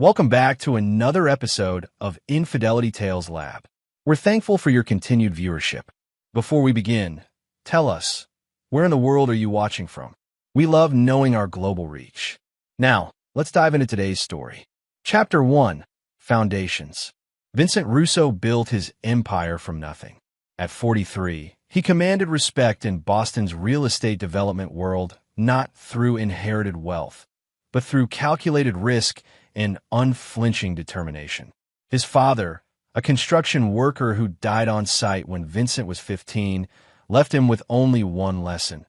Welcome back to another episode of Infidelity Tales Lab. We're thankful for your continued viewership. Before we begin, tell us, where in the world are you watching from? We love knowing our global reach. Now, let's dive into today's story. Chapter 1, Foundations. Vincent Russo built his empire from nothing. At 43, he commanded respect in Boston's real estate development world, not through inherited wealth, but through calculated risk and unflinching determination. His father, a construction worker who died on site when Vincent was 15, left him with only one lesson.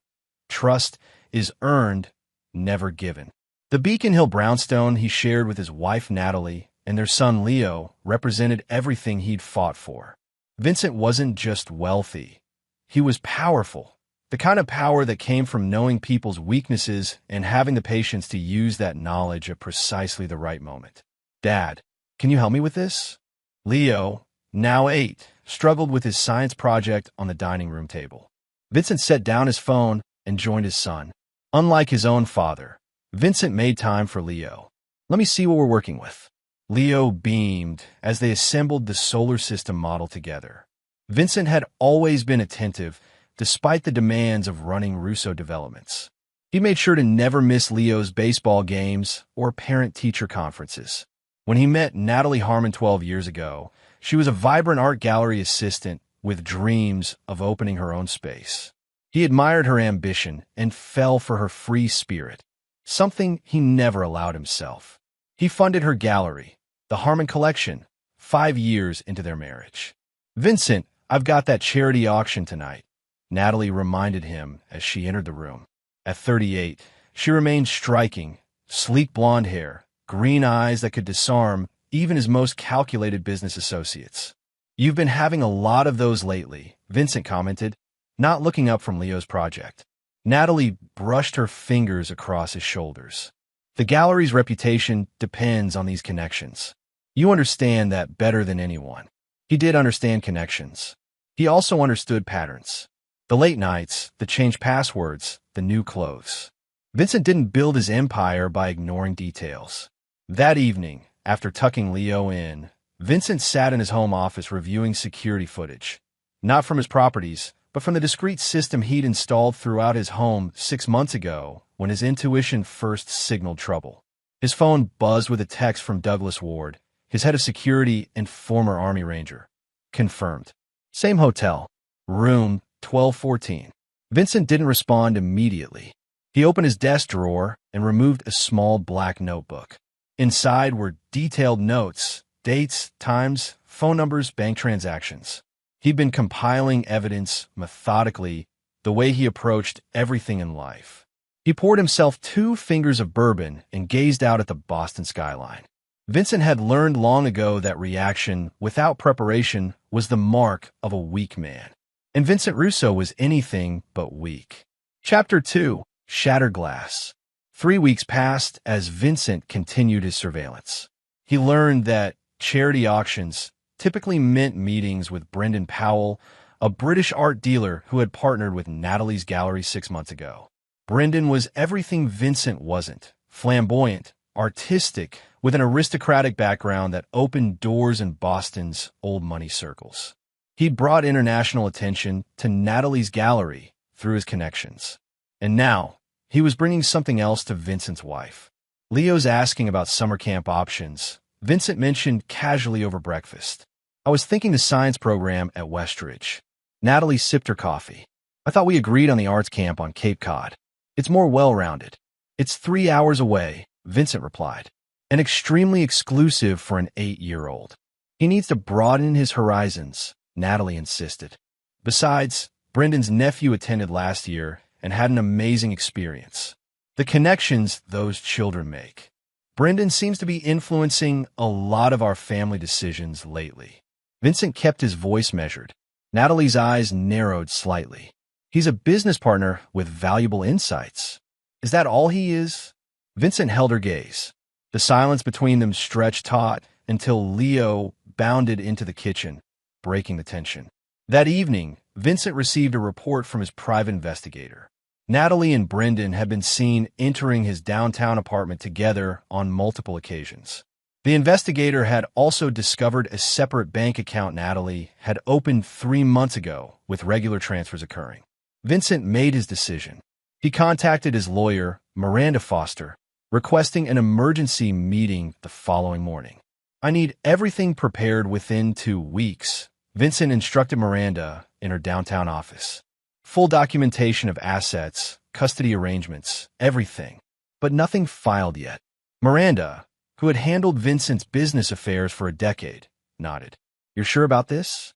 Trust is earned, never given. The Beacon Hill brownstone he shared with his wife Natalie and their son Leo represented everything he'd fought for. Vincent wasn't just wealthy. He was powerful. The kind of power that came from knowing people's weaknesses and having the patience to use that knowledge at precisely the right moment. "Dad, can you help me with this?" Leo, now 8, struggled with his science project on the dining room table. Vincent set down his phone and joined his son. Unlike his own father, Vincent made time for Leo. "Let me see what we're working with." Leo beamed as they assembled the solar system model together. Vincent had always been attentive, despite the demands of running Russo developments. He made sure to never miss Leo's baseball games or parent-teacher conferences. When he met Natalie Harmon 12 years ago, she was a vibrant art gallery assistant with dreams of opening her own space. He admired her ambition and fell for her free spirit, something he never allowed himself. He funded her gallery, the Harmon Collection, 5 years into their marriage. "Vincent, I've got that charity auction tonight," Natalie reminded him as she entered the room. At 38, she remained striking, sleek blonde hair, green eyes that could disarm even his most calculated business associates. "You've been having a lot of those lately," Vincent commented, not looking up from Leo's project. Natalie brushed her fingers across his shoulders. "The gallery's reputation depends on these connections. You understand that better than anyone." He did understand connections. He also understood patterns. The late nights, the changed passwords, the new clothes. Vincent didn't build his empire by ignoring details. That evening, after tucking Leo in, Vincent sat in his home office reviewing security footage. Not from his properties, but from the discreet system he'd installed throughout his home 6 months ago when his intuition first signaled trouble. His phone buzzed with a text from Douglas Ward, his head of security and former Army Ranger. Confirmed. Same hotel. Room 1214. Vincent didn't respond immediately. He opened his desk drawer and removed a small black notebook. Inside were detailed notes, dates, times, phone numbers, bank transactions. He'd been compiling evidence methodically, the way he approached everything in life. He poured himself 2 fingers of bourbon and gazed out at the Boston skyline. Vincent had learned long ago that reaction without preparation was the mark of a weak man. And Vincent Russo was anything but weak. Chapter 2, Shattered Glass. 3 weeks passed as Vincent continued his surveillance. He learned that charity auctions typically meant meetings with Brendan Powell, a British art dealer who had partnered with Natalie's gallery 6 months ago. Brendan was everything Vincent wasn't: flamboyant, artistic, with an aristocratic background that opened doors in Boston's old money circles. He'd brought international attention to Natalie's gallery through his connections. And now, he was bringing something else to Vincent's wife. Leo's asking about summer camp options. Vincent mentioned casually over breakfast. "I was thinking the science program at Westridge." Natalie sipped her coffee. "I thought we agreed on the arts camp on Cape Cod. It's more well-rounded." "It's 3 hours away," Vincent replied. "And extremely exclusive for an 8-year-old. He needs to broaden his horizons," Natalie insisted. "Besides, Brendan's nephew attended last year and had an amazing experience. The connections those children make. Brendan seems to be influencing a lot of our family decisions lately." Vincent kept his voice measured. Natalie's eyes narrowed slightly. "He's a business partner with valuable insights. Is that all he is?" Vincent held her gaze. The silence between them stretched taut until Leo bounded into the kitchen, breaking the tension. That evening, Vincent received a report from his private investigator. Natalie and Brendan had been seen entering his downtown apartment together on multiple occasions. The investigator had also discovered a separate bank account Natalie had opened 3 months ago, with regular transfers occurring. Vincent made his decision. He contacted his lawyer, Miranda Foster, requesting an emergency meeting the following morning. "I need everything prepared within 2 weeks," Vincent instructed Miranda in her downtown office. "Full documentation of assets, custody arrangements, everything. But nothing filed yet." Miranda, who had handled Vincent's business affairs for a decade, nodded. "You're sure about this?"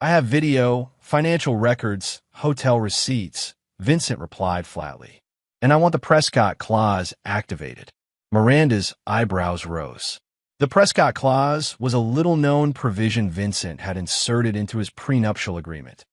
"I have video, financial records, hotel receipts," Vincent replied flatly. "And I want the Prescott Clause activated." Miranda's eyebrows rose. The Prescott Clause was a little-known provision Vincent had inserted into his prenuptial agreement.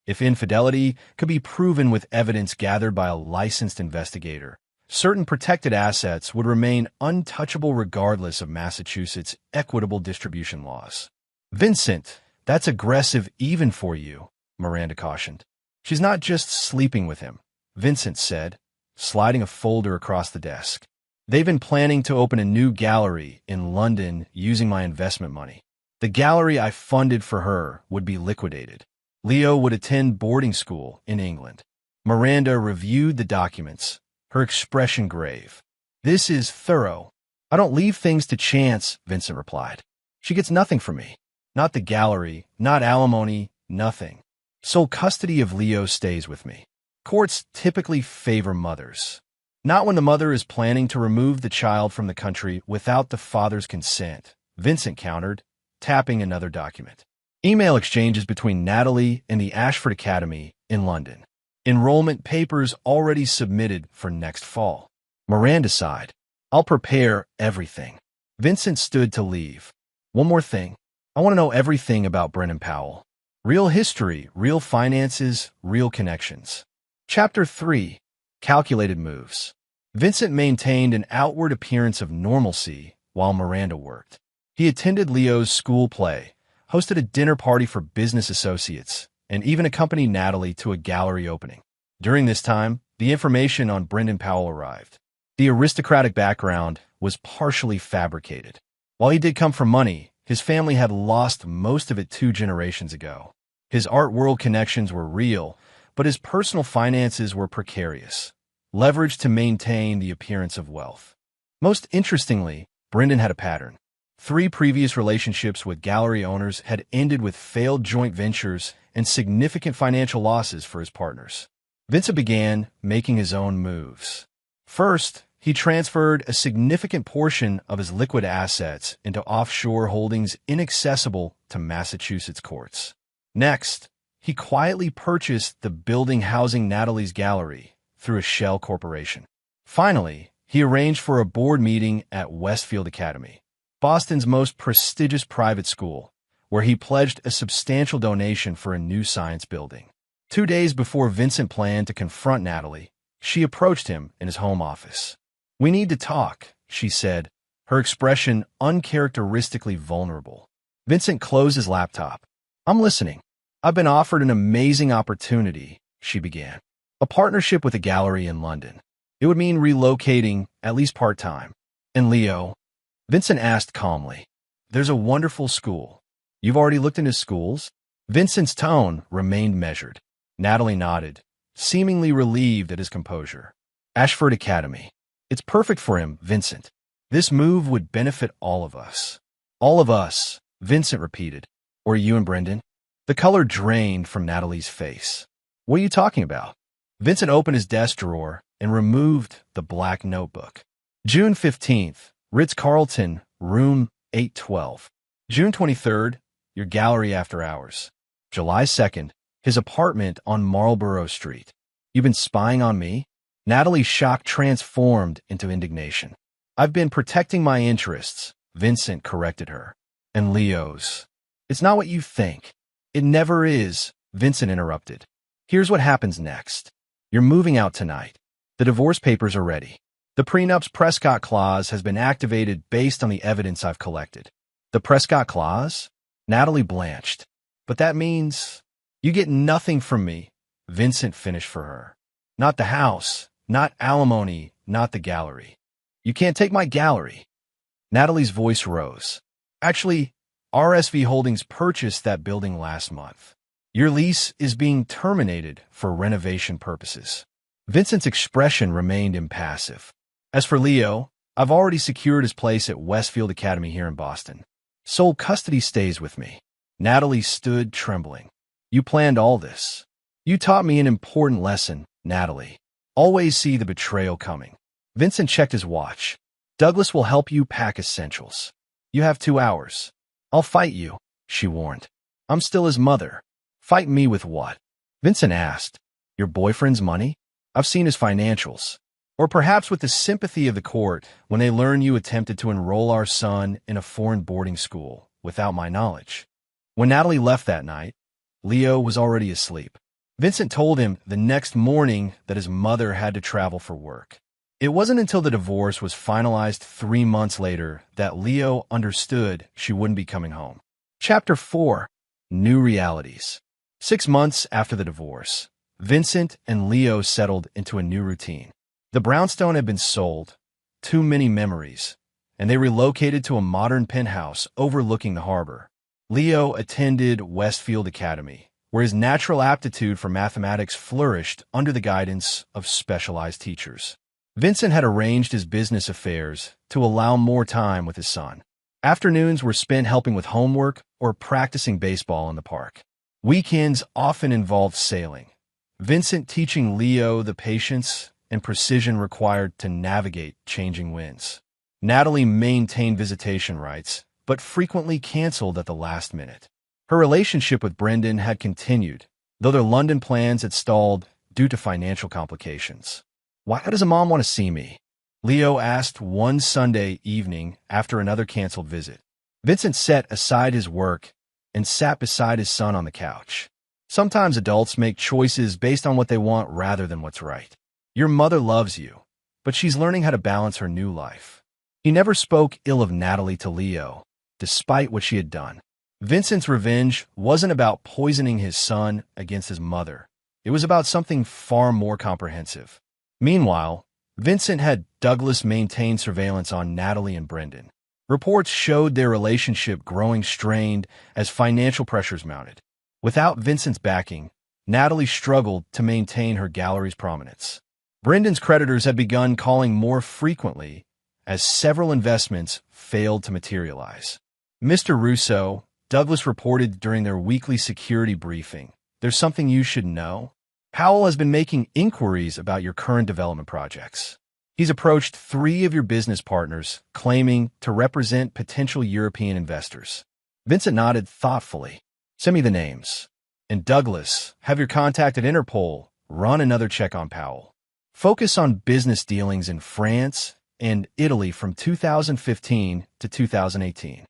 If infidelity could be proven with evidence gathered by a licensed investigator, certain protected assets would remain untouchable regardless of Massachusetts' equitable distribution laws. "Vincent, that's aggressive even for you," Miranda cautioned. "She's not just sleeping with him," Vincent said, sliding a folder across the desk. "They've been planning to open a new gallery in London using my investment money. The gallery I funded for her would be liquidated. Leo would attend boarding school in England." Miranda reviewed the documents, her expression grave. "This is thorough." "I don't leave things to chance," Vincent replied. "She gets nothing from me. Not the gallery, not alimony, nothing. Sole custody of Leo stays with me. Courts typically favor mothers. Not when the mother is planning to remove the child from the country without the father's consent," Vincent countered, tapping another document. Email exchanges between Natalie and the Ashford Academy in London. Enrollment papers already submitted for next fall. Miranda sighed. "I'll prepare everything." Vincent stood to leave. "One more thing. I want to know everything about Brendan Powell. Real history, real finances, real connections." Chapter 3. Calculated Moves. Vincent maintained an outward appearance of normalcy while Miranda worked. He attended Leo's school play, hosted a dinner party for business associates, and even accompanied Natalie to a gallery opening. During this time, the information on Brendan Powell arrived. The aristocratic background was partially fabricated. While he did come from money, his family had lost most of it 2 generations ago. His art world connections were real, but his personal finances were precarious, leveraged to maintain the appearance of wealth. Most interestingly, Brendan had a pattern. 3 previous relationships with gallery owners had ended with failed joint ventures and significant financial losses for his partners. Vincent began making his own moves. First, he transferred a significant portion of his liquid assets into offshore holdings inaccessible to Massachusetts courts. Next, he quietly purchased the building housing Natalie's gallery through a shell corporation. Finally, he arranged for a board meeting at Westfield Academy, Boston's most prestigious private school, where he pledged a substantial donation for a new science building. 2 days before Vincent planned to confront Natalie, she approached him in his home office. "We need to talk," she said, her expression uncharacteristically vulnerable. Vincent closed his laptop. "I'm listening." "I've been offered an amazing opportunity," she began. "A partnership with a gallery in London. It would mean relocating, at least part-time." "And Leo?" Vincent asked calmly. "There's a wonderful school." "You've already looked into schools?" Vincent's tone remained measured. Natalie nodded, seemingly relieved at his composure. "Ashford Academy. It's perfect for him, Vincent. This move would benefit all of us." "All of us," Vincent repeated. "Or you and Brendan?" The color drained from Natalie's face. "What are you talking about?" Vincent opened his desk drawer and removed the black notebook. June 15th, Ritz-Carlton, room 812. June 23rd, your gallery after hours. July 2nd, his apartment on Marlborough Street. "You've been spying on me?" Natalie's shock transformed into indignation. "I've been protecting my interests," Vincent corrected her. "And Leo's." "It's not what you think." "It never is," Vincent interrupted. "Here's what happens next. You're moving out tonight. The divorce papers are ready. The prenup's Prescott Clause has been activated based on the evidence I've collected." "The Prescott Clause?" Natalie blanched. "But that means you get nothing from me," Vincent finished for her. "Not the house, not alimony, not the gallery. You can't take my gallery." Natalie's voice rose. Actually, RSV Holdings purchased that building last month. Your lease is being terminated for renovation purposes. Vincent's expression remained impassive. As for Leo, I've already secured his place at Westfield Academy here in Boston. Sole custody stays with me. Natalie stood trembling. You planned all this. You taught me an important lesson, Natalie. Always see the betrayal coming. Vincent checked his watch. Douglas will help you pack essentials. You have 2 hours. I'll fight you, she warned. I'm still his mother. Fight me with what? Vincent asked. Your boyfriend's money? I've seen his financials. Or perhaps with the sympathy of the court when they learn you attempted to enroll our son in a foreign boarding school without my knowledge. When Natalie left that night, Leo was already asleep. Vincent told him the next morning that his mother had to travel for work. It wasn't until the divorce was finalized 3 months later that Leo understood she wouldn't be coming home. Chapter 4. New Realities. 6 months after the divorce, Vincent and Leo settled into a new routine. The brownstone had been sold, too many memories, and they relocated to a modern penthouse overlooking the harbor. Leo attended Westfield Academy, where his natural aptitude for mathematics flourished under the guidance of specialized teachers. Vincent had arranged his business affairs to allow more time with his son. Afternoons were spent helping with homework or practicing baseball in the park. Weekends often involved sailing, Vincent teaching Leo the patience and precision required to navigate changing winds. Natalie maintained visitation rights, but frequently canceled at the last minute. Her relationship with Brendan had continued, though their London plans had stalled due to financial complications. Why does a mom want to see me? Leo asked one Sunday evening after another canceled visit. Vincent set aside his work and sat beside his son on the couch. Sometimes adults make choices based on what they want rather than what's right. Your mother loves you, but she's learning how to balance her new life. He never spoke ill of Natalie to Leo, despite what she had done. Vincent's revenge wasn't about poisoning his son against his mother. It was about something far more comprehensive. Meanwhile, Vincent had Douglas maintain surveillance on Natalie and Brendan. Reports showed their relationship growing strained as financial pressures mounted. Without Vincent's backing, Natalie struggled to maintain her gallery's prominence. Brendan's creditors had begun calling more frequently as several investments failed to materialize. Mr. Russo, Douglas reported during their weekly security briefing, there's something you should know. Powell has been making inquiries about your current development projects. He's approached 3 of your business partners, claiming to represent potential European investors. Vincent nodded thoughtfully. Send me the names. And Douglas, have your contact at Interpol run another check on Powell. Focus on business dealings in France and Italy from 2015 to 2018.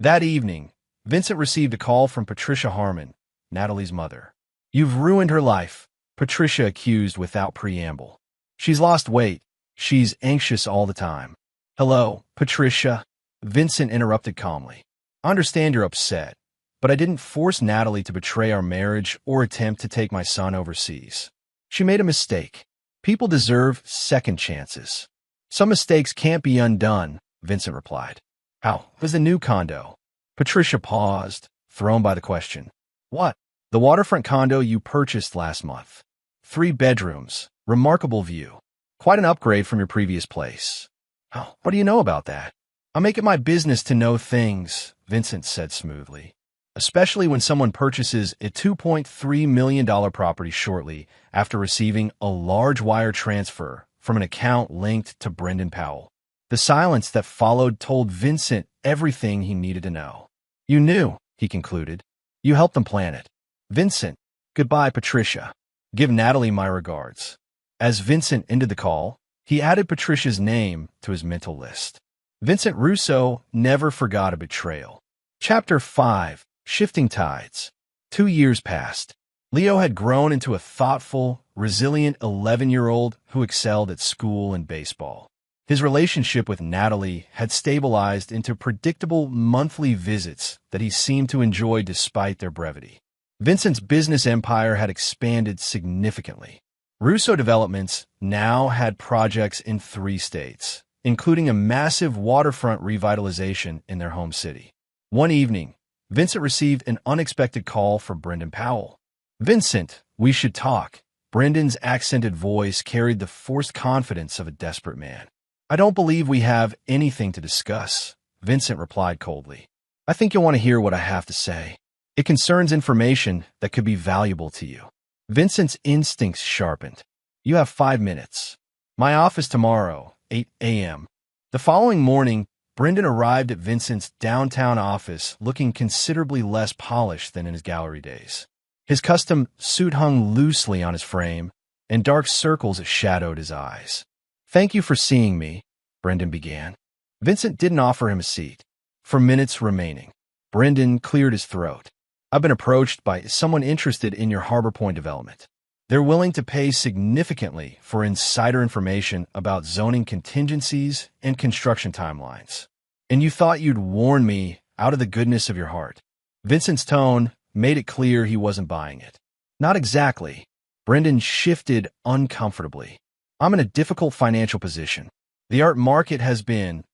That evening, Vincent received a call from Patricia Harmon, Natalie's mother. You've ruined her life, Patricia accused without preamble. She's lost weight. She's anxious all the time. Hello, Patricia, Vincent interrupted calmly. I understand you're upset, but I didn't force Natalie to betray our marriage or attempt to take my son overseas. She made a mistake. People deserve second chances. Some mistakes can't be undone, Vincent replied. How was the new condo? Patricia paused, thrown by the question. What? The waterfront condo you purchased last month. 3 bedrooms, remarkable view. Quite an upgrade from your previous place. Oh, what do you know about that? I make it my business to know things, Vincent said smoothly. Especially when someone purchases a $2.3 million property shortly after receiving a large wire transfer from an account linked to Brendan Powell. The silence that followed told Vincent everything he needed to know. You knew, he concluded. You helped them plan it. Vincent, goodbye, Patricia. Give Natalie my regards. As Vincent ended the call, he added Patricia's name to his mental list. Vincent Russo never forgot a betrayal. Chapter 5. Shifting Tides. 2 years passed. Leo had grown into a thoughtful, resilient 11-year-old who excelled at school and baseball. His relationship with Natalie had stabilized into predictable monthly visits that he seemed to enjoy despite their brevity. Vincent's business empire had expanded significantly. Russo Developments now had projects in 3 states, including a massive waterfront revitalization in their home city. One evening, Vincent received an unexpected call from Brendan Powell. "Vincent, we should talk." Brendan's accented voice carried the forced confidence of a desperate man. "I don't believe we have anything to discuss," Vincent replied coldly. "I think you'll want to hear what I have to say. It concerns information that could be valuable to you." Vincent's instincts sharpened. "You have 5 minutes. My office tomorrow, 8 a.m. The following morning, Brendan arrived at Vincent's downtown office looking considerably less polished than in his gallery days. His custom suit hung loosely on his frame, and dark circles shadowed his eyes. "Thank you for seeing me," Brendan began. Vincent didn't offer him a seat. For minutes remaining, Brendan cleared his throat. "I've been approached by someone interested in your Harbor Point development. They're willing to pay significantly for insider information about zoning contingencies and construction timelines. And you thought you'd warn me out of the goodness of your heart." Vincent's tone made it clear he wasn't buying it. "Not exactly." Brendan shifted uncomfortably. "I'm in a difficult financial position. The art market has been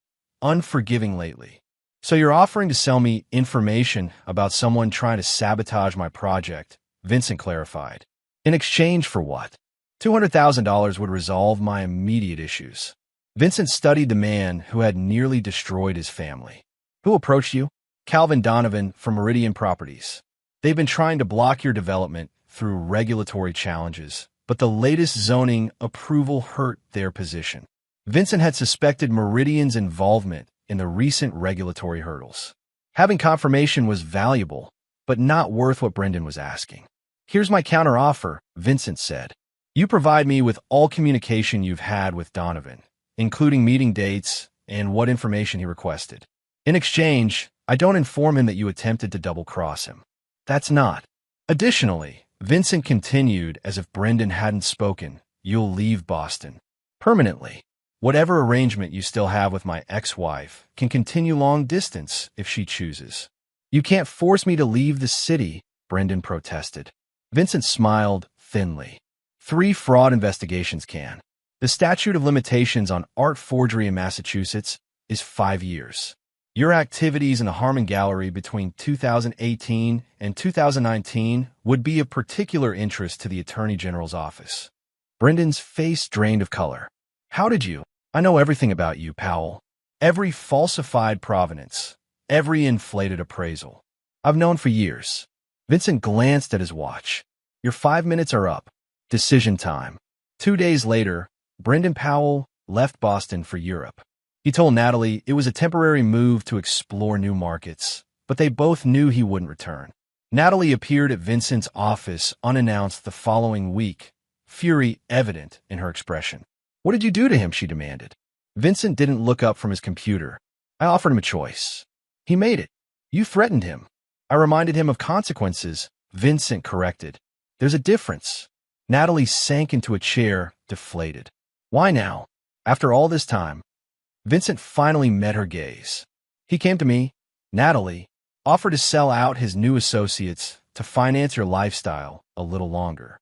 unforgiving lately. So you're offering to sell me information about someone trying to sabotage my project," Vincent clarified. "In exchange for what?" $200,000 would resolve my immediate issues." Vincent studied the man who had nearly destroyed his family. "Who approached you?" "Calvin Donovan from Meridian Properties. They've been trying to block your development through regulatory challenges, but the latest zoning approval hurt their position." Vincent had suspected Meridian's involvement in the recent regulatory hurdles. Having confirmation was valuable, but not worth what Brendan was asking. "Here's my counteroffer," Vincent said. "You provide me with all communication you've had with Donovan, including meeting dates and what information he requested. In exchange, I don't inform him that you attempted to double-cross him. That's not." Additionally, Vincent continued as if Brendan hadn't spoken, "You'll leave Boston permanently. Whatever arrangement you still have with my ex-wife can continue long distance if she chooses." "You can't force me to leave the city," Brendan protested. Vincent smiled thinly. 3 fraud investigations can. The statute of limitations on art forgery in Massachusetts is 5 years. Your activities in the Harmon Gallery between 2018 and 2019 would be of particular interest to the Attorney General's office. Brendan's face drained of color. "How did you?" "I know everything about you, Powell. Every falsified provenance, every inflated appraisal. I've known for years." Vincent glanced at his watch. "Your 5 minutes are up. Decision time." 2 days later, Brendan Powell left Boston for Europe. He told Natalie it was a temporary move to explore new markets, but they both knew he wouldn't return. Natalie appeared at Vincent's office unannounced the following week, fury evident in her expression. "What did you do to him?" she demanded. Vincent didn't look up from his computer. "I offered him a choice. He made it. You threatened him." "I reminded him of consequences," Vincent corrected. "There's a difference." Natalie sank into a chair, deflated. "Why now? After all this time?" Vincent finally met her gaze. "He came to me, Natalie, offered to sell out his new associates to finance your lifestyle a little longer."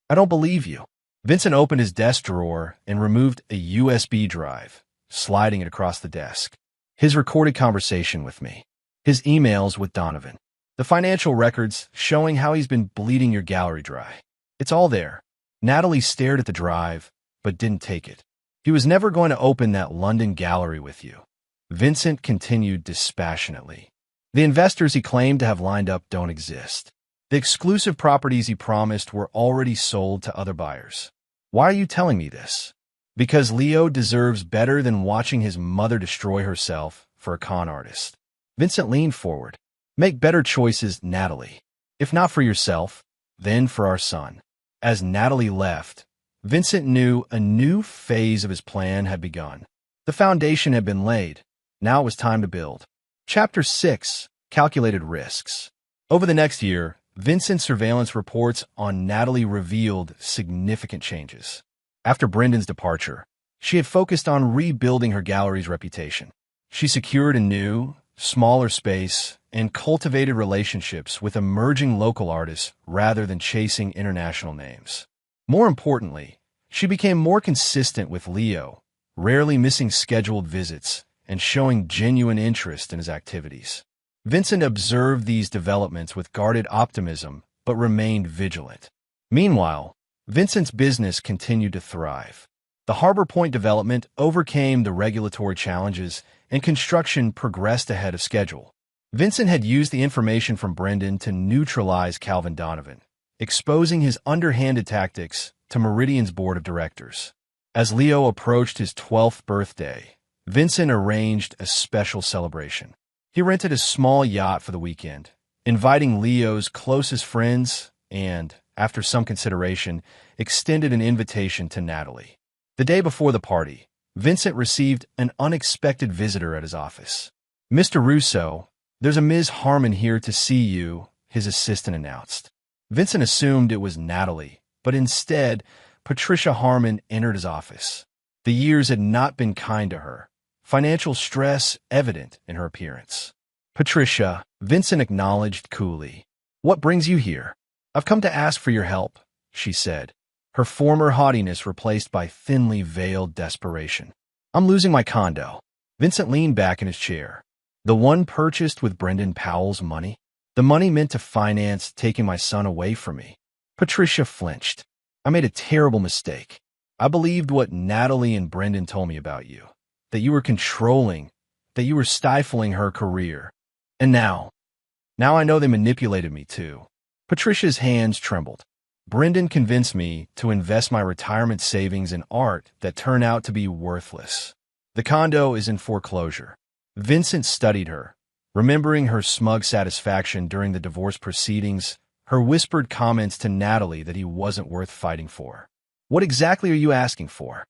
"I don't believe you." Vincent opened his desk drawer and removed a USB drive, sliding it across the desk. His recorded conversation with me. His emails with Donovan. The financial records showing how he's been bleeding your gallery dry. It's all there. Natalie stared at the drive, but didn't take it. "He was never going to open that London gallery with you." Vincent continued dispassionately. "The investors he claimed to have lined up don't exist. The exclusive properties he promised were already sold to other buyers." "Why are you telling me this?" "Because Leo deserves better than watching his mother destroy herself for a con artist." Vincent leaned forward. "Make better choices, Natalie. If not for yourself, then for our son." As Natalie left, Vincent knew a new phase of his plan had begun. The foundation had been laid. Now it was time to build. Chapter 6. Calculated Risks. Over the next year, Vincent's surveillance reports on Natalie revealed significant changes. After Brendan's departure, she had focused on rebuilding her gallery's reputation. She secured a new, smaller space and cultivated relationships with emerging local artists rather than chasing international names. More importantly, she became more consistent with Leo, rarely missing scheduled visits and showing genuine interest in his activities. Vincent observed these developments with guarded optimism but remained vigilant. Meanwhile, Vincent's business continued to thrive. The Harbor Point development overcame the regulatory challenges and construction progressed ahead of schedule. Vincent had used the information from Brendan to neutralize Calvin Donovan, exposing his underhanded tactics to Meridian's board of directors. As Leo approached his 12th birthday, Vincent arranged a special celebration. He rented a small yacht for the weekend, inviting Leo's closest friends and, after some consideration, extended an invitation to Natalie. The day before the party, Vincent received an unexpected visitor at his office. "Mr. Russo, there's a Ms. Harmon here to see you," his assistant announced. Vincent assumed it was Natalie, but instead, Patricia Harmon entered his office. The years had not been kind to her, financial stress evident in her appearance. "Patricia," Vincent acknowledged coolly. "What brings you here?" "I've come to ask for your help," she said, her former haughtiness replaced by thinly veiled desperation. "I'm losing my condo." Vincent leaned back in his chair. "The one purchased with Brendan Powell's money? The money meant to finance taking my son away from me." Patricia flinched. "I made a terrible mistake. I believed what Natalie and Brendan told me about you, that you were controlling, that you were stifling her career. And now I know they manipulated me too." Patricia's hands trembled. "Brendan convinced me to invest my retirement savings in art that turned out to be worthless. The condo is in foreclosure." Vincent studied her, remembering her smug satisfaction during the divorce proceedings, her whispered comments to Natalie that he wasn't worth fighting for. "What exactly are you asking for?"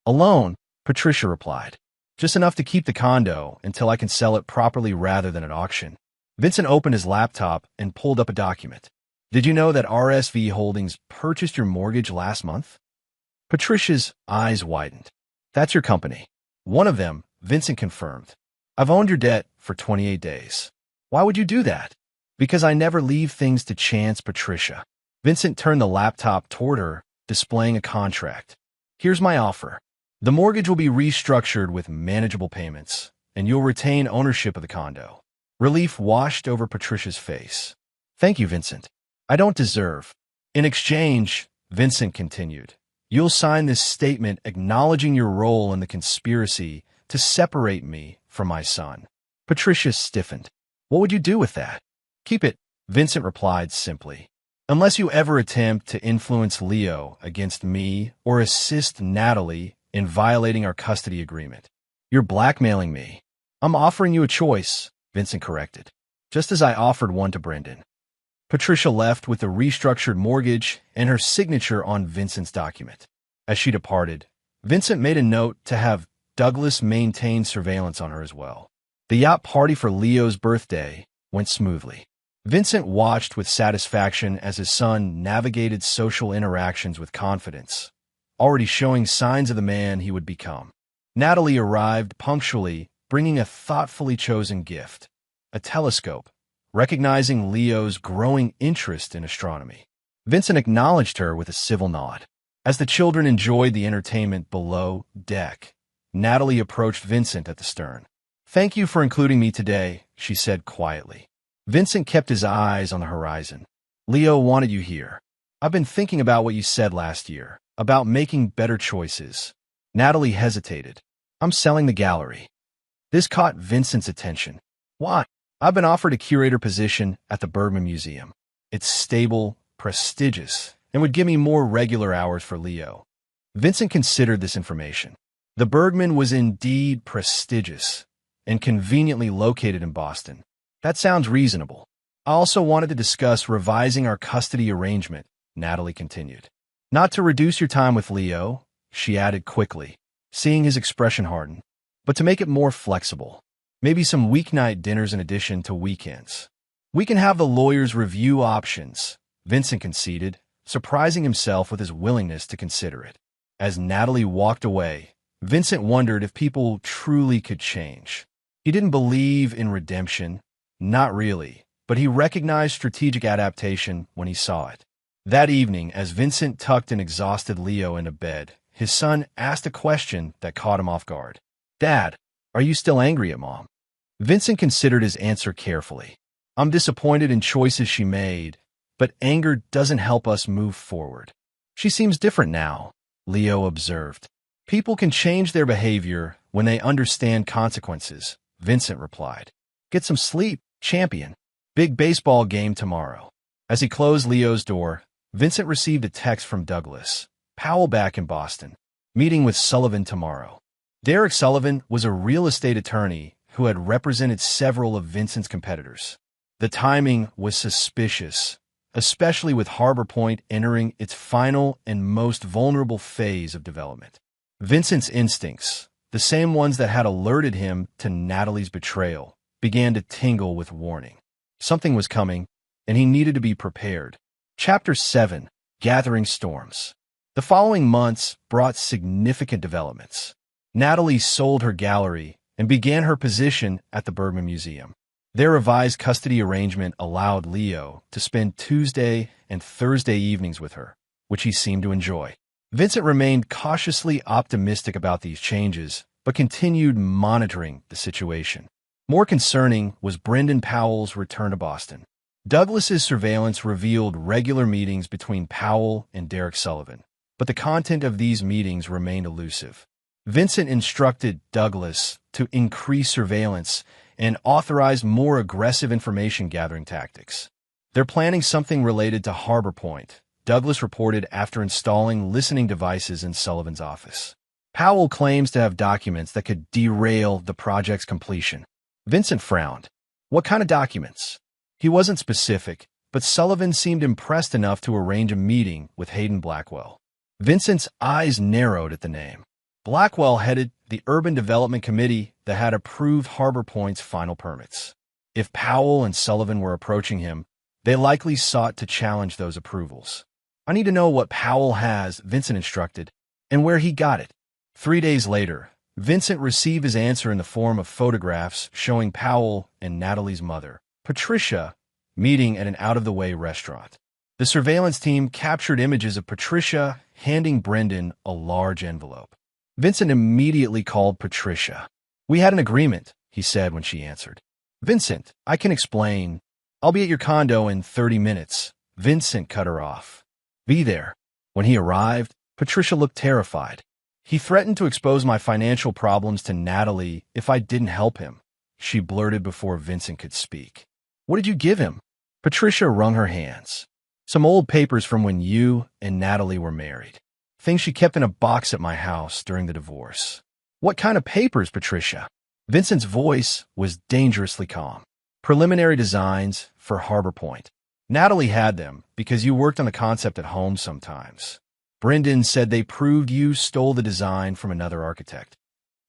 "A loan," Patricia replied. "Just enough to keep the condo until I can sell it properly rather than at auction." Vincent opened his laptop and pulled up a document. "Did you know that RSV Holdings purchased your mortgage last month?" Patricia's eyes widened. "That's your company." "One of them," Vincent confirmed. "I've owned your debt for 28 days. "Why would you do that?" "Because I never leave things to chance, Patricia." Vincent turned the laptop toward her, displaying a contract. "Here's my offer. The mortgage will be restructured with manageable payments, and you'll retain ownership of the condo." Relief washed over Patricia's face. "Thank you, Vincent. I don't deserve." "In exchange," Vincent continued, "you'll sign this statement acknowledging your role in the conspiracy to separate me from my son." Patricia stiffened. "What would you do with that?" "Keep it," Vincent replied simply. "Unless you ever attempt to influence Leo against me or assist Natalie in violating our custody agreement." "You're blackmailing me." "I'm offering you a choice," Vincent corrected, "just as I offered one to Brendan." Patricia left with the restructured mortgage and her signature on Vincent's document. As she departed, Vincent made a note to have Douglas maintain surveillance on her as well. The yacht party for Leo's birthday went smoothly. Vincent watched with satisfaction as his son navigated social interactions with confidence, already showing signs of the man he would become. Natalie arrived punctually, bringing a thoughtfully chosen gift, a telescope, recognizing Leo's growing interest in astronomy. Vincent acknowledged her with a civil nod. As the children enjoyed the entertainment below deck, Natalie approached Vincent at the stern. "Thank you for including me today," she said quietly. Vincent kept his eyes on the horizon. "Leo wanted you here. I've been thinking about what you said last year, about making better choices." Natalie hesitated. "I'm selling the gallery." This caught Vincent's attention. "Why?" "I've been offered a curator position at the Bergman Museum. It's stable, prestigious, and would give me more regular hours for Leo." Vincent considered this information. The Bergman was indeed prestigious and conveniently located in Boston. "That sounds reasonable." "I also wanted to discuss revising our custody arrangement," Natalie continued. "Not to reduce your time with Leo," she added quickly, seeing his expression harden, "but to make it more flexible. Maybe some weeknight dinners in addition to weekends." "We can have the lawyers review options," Vincent conceded, surprising himself with his willingness to consider it. As Natalie walked away, Vincent wondered if people truly could change. He didn't believe in redemption, not really, but he recognized strategic adaptation when he saw it. That evening, as Vincent tucked an exhausted Leo into bed, his son asked a question that caught him off guard. "Dad, are you still angry at Mom?" Vincent considered his answer carefully. "I'm disappointed in choices she made, but anger doesn't help us move forward." "She seems different now," Leo observed. "People can change their behavior when they understand consequences," Vincent replied. "Get some sleep, champion. Big baseball game tomorrow." As he closed Leo's door, Vincent received a text from Douglas. "Powell back in Boston. Meeting with Sullivan tomorrow." Derek Sullivan was a real estate attorney who had represented several of Vincent's competitors. The timing was suspicious, especially with Harbor Point entering its final and most vulnerable phase of development. Vincent's instincts, the same ones that had alerted him to Natalie's betrayal, began to tingle with warning. Something was coming, and he needed to be prepared. Chapter 7: Gathering Storms. The following months brought significant developments. Natalie sold her gallery and began her position at the Bergman Museum. Their revised custody arrangement allowed Leo to spend Tuesday and Thursday evenings with her, which he seemed to enjoy. Vincent remained cautiously optimistic about these changes, but continued monitoring the situation. More concerning was Brendan Powell's return to Boston. Douglas's surveillance revealed regular meetings between Powell and Derek Sullivan, but the content of these meetings remained elusive. Vincent instructed Douglas to increase surveillance and authorize more aggressive information-gathering tactics. "They're planning something related to Harbor Point," Douglas reported after installing listening devices in Sullivan's office. "Powell claims to have documents that could derail the project's completion." Vincent frowned. "What kind of documents?" He wasn't specific, but Sullivan seemed impressed enough to arrange a meeting with Hayden Blackwell. Vincent's eyes narrowed at the name. Blackwell headed the Urban Development Committee that had approved Harbor Point's final permits. If Powell and Sullivan were approaching him, they likely sought to challenge those approvals. "I need to know what Powell has," Vincent instructed, "and where he got it." 3 days later, Vincent received his answer in the form of photographs showing Powell and Natalie's mother, Patricia, meeting at an out-of-the-way restaurant. The surveillance team captured images of Patricia handing Brendan a large envelope. Vincent immediately called Patricia. "We had an agreement," he said when she answered. "Vincent, I can explain. I'll be at your condo in 30 minutes. Vincent cut her off. "Be there." When he arrived, Patricia looked terrified. "He threatened to expose my financial problems to Natalie if I didn't help him," she blurted before Vincent could speak. "What did you give him?" Patricia wrung her hands. "Some old papers from when you and Natalie were married. Things she kept in a box at my house during the divorce." "What kind of papers, Patricia?" Vincent's voice was dangerously calm. "Preliminary designs for Harbor Point. Natalie had them because you worked on the concept at home sometimes. Brendan said they proved you stole the design from another architect."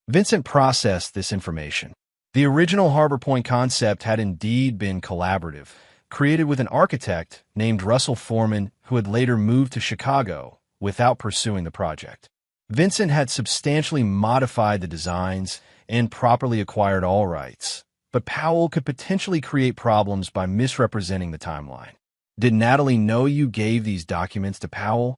Vincent processed this information. The original Harbor Point concept had indeed been collaborative, created with an architect named Russell Foreman who had later moved to Chicago without pursuing the project. Vincent had substantially modified the designs and properly acquired all rights, but Powell could potentially create problems by misrepresenting the timeline. "Did Natalie know you gave these documents to Powell?"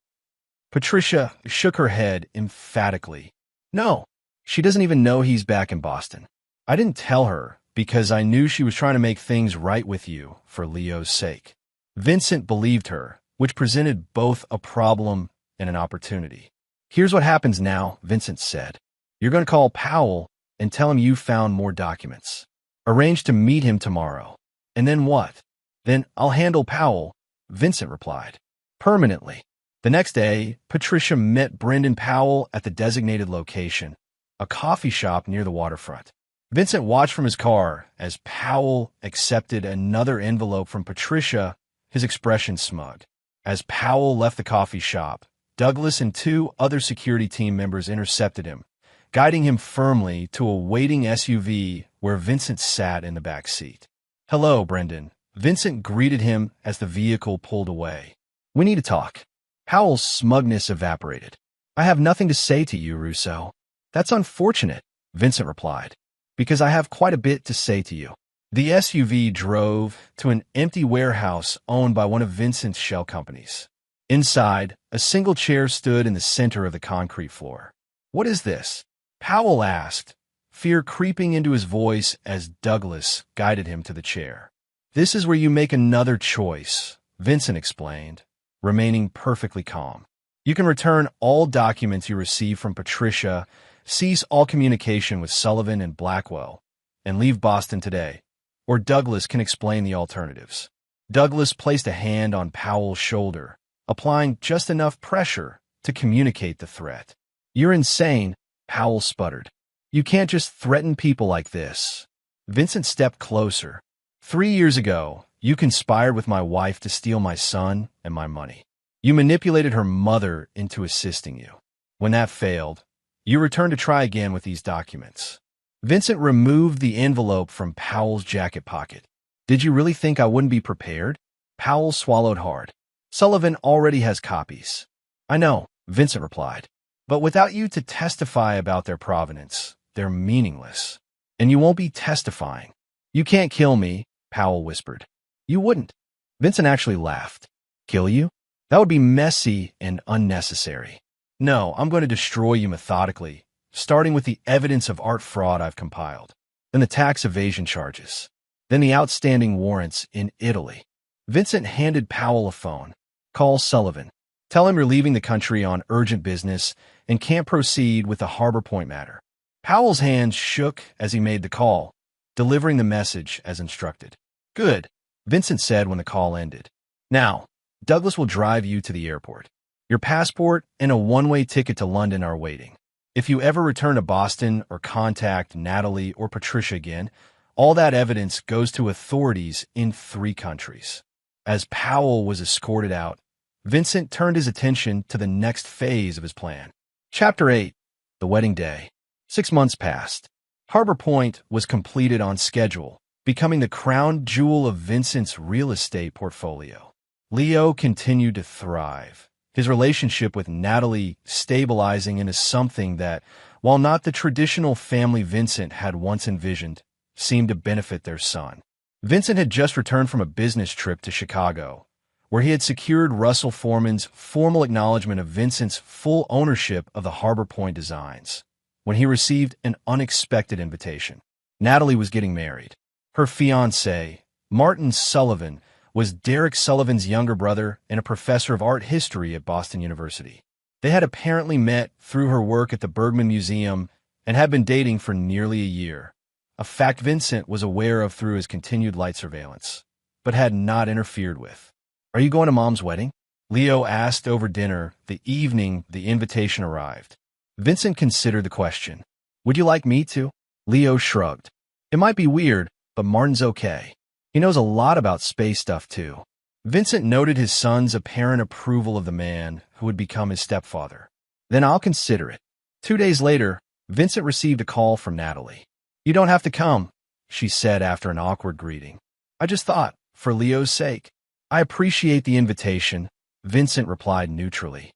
Patricia shook her head emphatically. "No, she doesn't even know he's back in Boston. I didn't tell her because I knew she was trying to make things right with you for Leo's sake." Vincent believed her, which presented both a problem and an opportunity. "Here's what happens now," Vincent said. "You're going to call Powell and tell him you found more documents. Arrange to meet him tomorrow." "And then what?" "Then I'll handle Powell," Vincent replied. "Permanently." The next day, Patricia met Brendan Powell at the designated location, a coffee shop near the waterfront. Vincent watched from his car as Powell accepted another envelope from Patricia, his expression smug. As Powell left the coffee shop, Douglas and 2 other security team members intercepted him, guiding him firmly to a waiting SUV where Vincent sat in the back seat. "Hello, Brendan." Vincent greeted him as the vehicle pulled away. "We need to talk." Powell's smugness evaporated. "I have nothing to say to you, Russo." "That's unfortunate," Vincent replied, "because I have quite a bit to say to you." The SUV drove to an empty warehouse owned by one of Vincent's shell companies. Inside, a single chair stood in the center of the concrete floor. "What is this?" Powell asked, fear creeping into his voice as Douglas guided him to the chair. "This is where you make another choice," Vincent explained, remaining perfectly calm. "You can return all documents you receive from Patricia, cease all communication with Sullivan and Blackwell, and leave Boston today. Or Douglas can explain the alternatives." Douglas placed a hand on Powell's shoulder, applying just enough pressure to communicate the threat. "You're insane," Powell sputtered. "You can't just threaten people like this." Vincent stepped closer. "3 years ago, you conspired with my wife to steal my son and my money. You manipulated her mother into assisting you. When that failed, you returned to try again with these documents." Vincent removed the envelope from Powell's jacket pocket. "Did you really think I wouldn't be prepared?" Powell swallowed hard. "Sullivan already has copies." "I know," Vincent replied. "But without you to testify about their provenance, they're meaningless. And you won't be testifying." "You can't kill me," Powell whispered. "You wouldn't." Vincent actually laughed. "Kill you? That would be messy and unnecessary. No, I'm going to destroy you methodically, starting with the evidence of art fraud I've compiled, then the tax evasion charges, then the outstanding warrants in Italy." Vincent handed Powell a phone. "Call Sullivan. Tell him you're leaving the country on urgent business and can't proceed with the Harbor Point matter." Powell's hands shook as he made the call, delivering the message as instructed. "Good," Vincent said when the call ended. "Now, Douglas will drive you to the airport. Your passport and a one-way ticket to London are waiting. If you ever return to Boston or contact Natalie or Patricia again, all that evidence goes to authorities in 3 countries." As Powell was escorted out, Vincent turned his attention to the next phase of his plan. Chapter 8. The Wedding Day. 6 months passed. Harbor Point was completed on schedule, becoming the crown jewel of Vincent's real estate portfolio. Leo continued to thrive, his relationship with Natalie stabilizing into something that, while not the traditional family Vincent had once envisioned, seemed to benefit their son. Vincent had just returned from a business trip to Chicago, where he had secured Russell Foreman's formal acknowledgement of Vincent's full ownership of the Harbor Point designs, when he received an unexpected invitation. Natalie was getting married. Her fiancé, Martin Sullivan, was Derek Sullivan's younger brother and a professor of art history at Boston University. They had apparently met through her work at the Bergman Museum and had been dating for nearly a year, a fact Vincent was aware of through his continued light surveillance, but had not interfered with. "Are you going to Mom's wedding?" Leo asked over dinner the evening the invitation arrived. Vincent considered the question. "Would you like me to?" Leo shrugged. "It might be weird, but Martin's okay. He knows a lot about space stuff, too." Vincent noted his son's apparent approval of the man who would become his stepfather. "Then I'll consider it." 2 days later, Vincent received a call from Natalie. "You don't have to come," she said after an awkward greeting. "I just thought, for Leo's sake." "I appreciate the invitation," Vincent replied neutrally.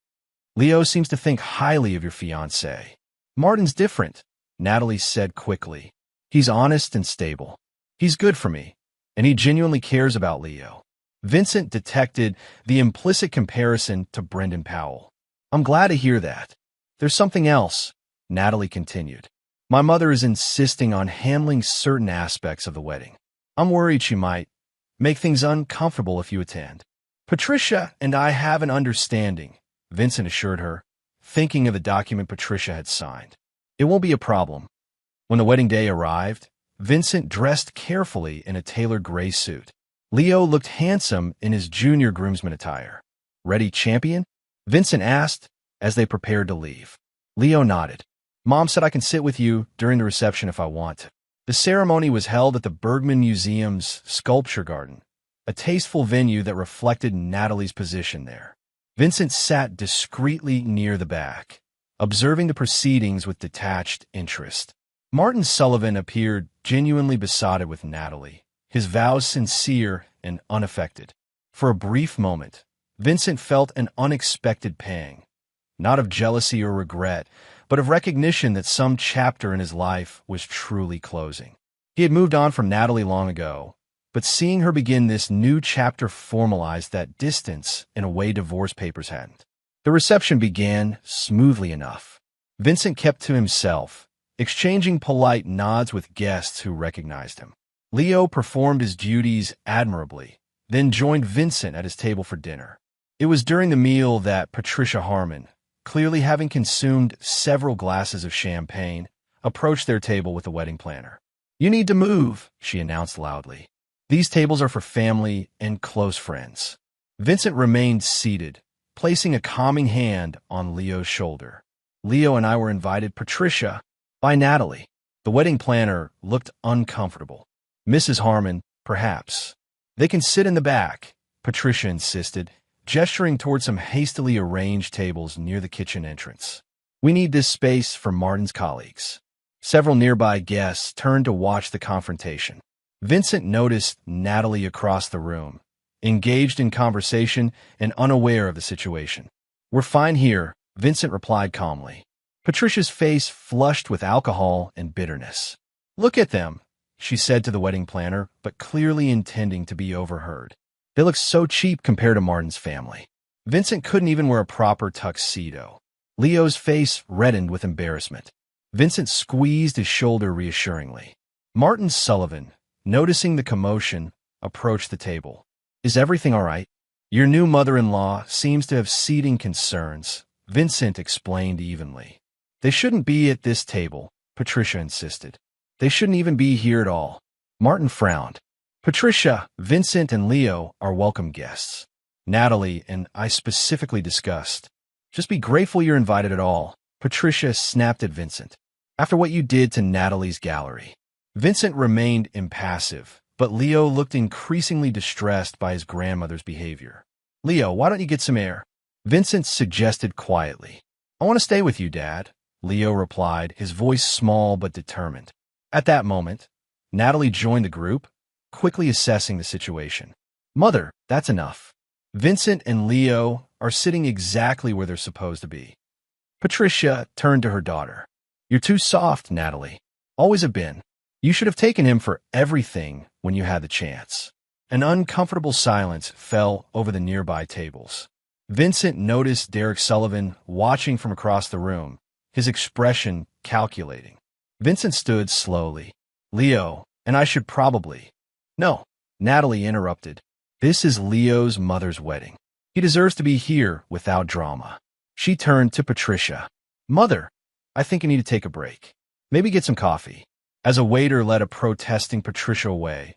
"Leo seems to think highly of your fiancé." "Martin's different," Natalie said quickly. "He's honest and stable. He's good for me, and he genuinely cares about Leo." Vincent detected the implicit comparison to Brendan Powell. "I'm glad to hear that. There's something else," Natalie continued. "My mother is insisting on handling certain aspects of the wedding. I'm worried she might make things uncomfortable if you attend." "Patricia and I have an understanding," Vincent assured her, thinking of the document Patricia had signed. "It won't be a problem." When the wedding day arrived, Vincent dressed carefully in a tailored gray suit. Leo looked handsome in his junior groomsman attire. "Ready, champion?" Vincent asked as they prepared to leave. Leo nodded. "Mom said I can sit with you during the reception if I want to." The ceremony was held at the Bergman Museum's Sculpture Garden, a tasteful venue that reflected Natalie's position there. Vincent sat discreetly near the back, observing the proceedings with detached interest. Martin Sullivan appeared genuinely besotted with Natalie, his vows sincere and unaffected. For a brief moment, Vincent felt an unexpected pang, not of jealousy or regret, but of recognition that some chapter in his life was truly closing. He had moved on from Natalie long ago, But seeing her begin this new chapter formalized that distance in a way divorce papers hadn't. The reception began smoothly enough. Vincent kept to himself, exchanging polite nods with guests who recognized him. Leo performed his duties admirably, then joined Vincent at his table for dinner. It was during the meal that Patricia Harmon, clearly having consumed several glasses of champagne, approached their table with the wedding planner. "You need to move," she announced loudly. "These tables are for family and close friends." Vincent remained seated, placing a calming hand on Leo's shoulder. "Leo and I were invited, Patricia, by Natalie." The wedding planner looked uncomfortable. "Mrs. Harmon, perhaps." "They can sit in the back," Patricia insisted, gesturing toward some hastily arranged tables near the kitchen entrance. "We need this space for Martin's colleagues." Several nearby guests turned to watch the confrontation. Vincent noticed Natalie across the room, engaged in conversation and unaware of the situation. "We're fine here," Vincent replied calmly. Patricia's face flushed with alcohol and bitterness. "Look at them," she said to the wedding planner, but clearly intending to be overheard. "They look so cheap compared to Martin's family." Vincent couldn't even wear a proper tuxedo. Leo's face reddened with embarrassment. Vincent squeezed his shoulder reassuringly. Martin Sullivan, noticing the commotion, approached the table. "Is everything all right?" "Your new mother-in-law seems to have seating concerns," Vincent explained evenly. "They shouldn't be at this table," Patricia insisted. "They shouldn't even be here at all." Martin frowned. "Patricia, Vincent, and Leo are welcome guests. Natalie and I specifically discussed. Just be grateful you're invited at all," Patricia snapped at Vincent. "After what you did to Natalie's gallery." Vincent remained impassive, but Leo looked increasingly distressed by his grandmother's behavior. "Leo, why don't you get some air?" Vincent suggested quietly. "I want to stay with you, Dad," Leo replied, his voice small but determined. At that moment, Natalie joined the group, quickly assessing the situation. "Mother, that's enough. Vincent and Leo are sitting exactly where they're supposed to be." Patricia turned to her daughter. "You're too soft, Natalie. Always have been. You should have taken him for everything when you had the chance." An uncomfortable silence fell over the nearby tables. Vincent noticed Derek Sullivan watching from across the room, his expression calculating. Vincent stood slowly. "Leo, and I should probably—" "No," Natalie interrupted. "This is Leo's mother's wedding. He deserves to be here without drama." She turned to Patricia. "Mother, I think I need to take a break. Maybe get some coffee." As a waiter led a protesting Patricia away,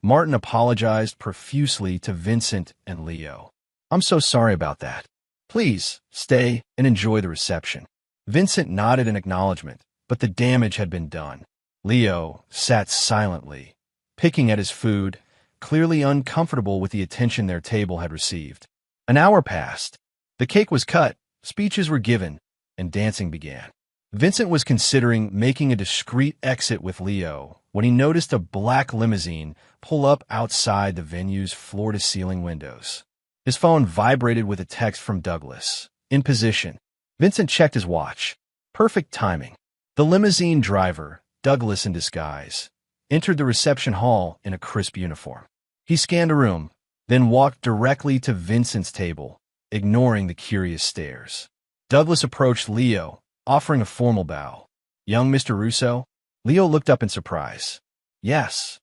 Martin apologized profusely to Vincent and Leo. "I'm so sorry about that. Please, stay and enjoy the reception." Vincent nodded in acknowledgement, but the damage had been done. Leo sat silently, picking at his food, clearly uncomfortable with the attention their table had received. An hour passed. The cake was cut, speeches were given, and dancing began. Vincent was considering making a discreet exit with Leo when he noticed a black limousine pull up outside the venue's floor-to-ceiling windows. His phone vibrated with a text from Douglas. "In position." Vincent checked his watch. Perfect timing. The limousine driver, Douglas in disguise, entered the reception hall in a crisp uniform. He scanned a room, then walked directly to Vincent's table, ignoring the curious stares. Douglas approached Leo, offering a formal bow. "Young Mr. Russo?" Leo looked up in surprise. "Yes.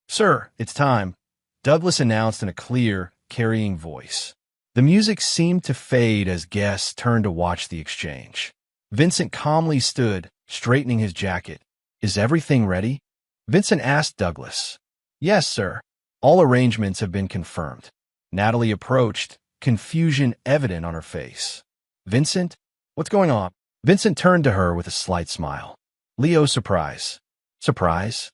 Sir, it's time," Douglas announced in a clear, carrying voice. The music seemed to fade as guests turned to watch the exchange. Vincent calmly stood, straightening his jacket. "Is everything ready?" Vincent asked Douglas. "Yes, sir. All arrangements have been confirmed." Natalie approached, confusion evident on her face. "Vincent, what's going on?" Vincent turned to her with a slight smile. "Leo's surprise." "Surprise?"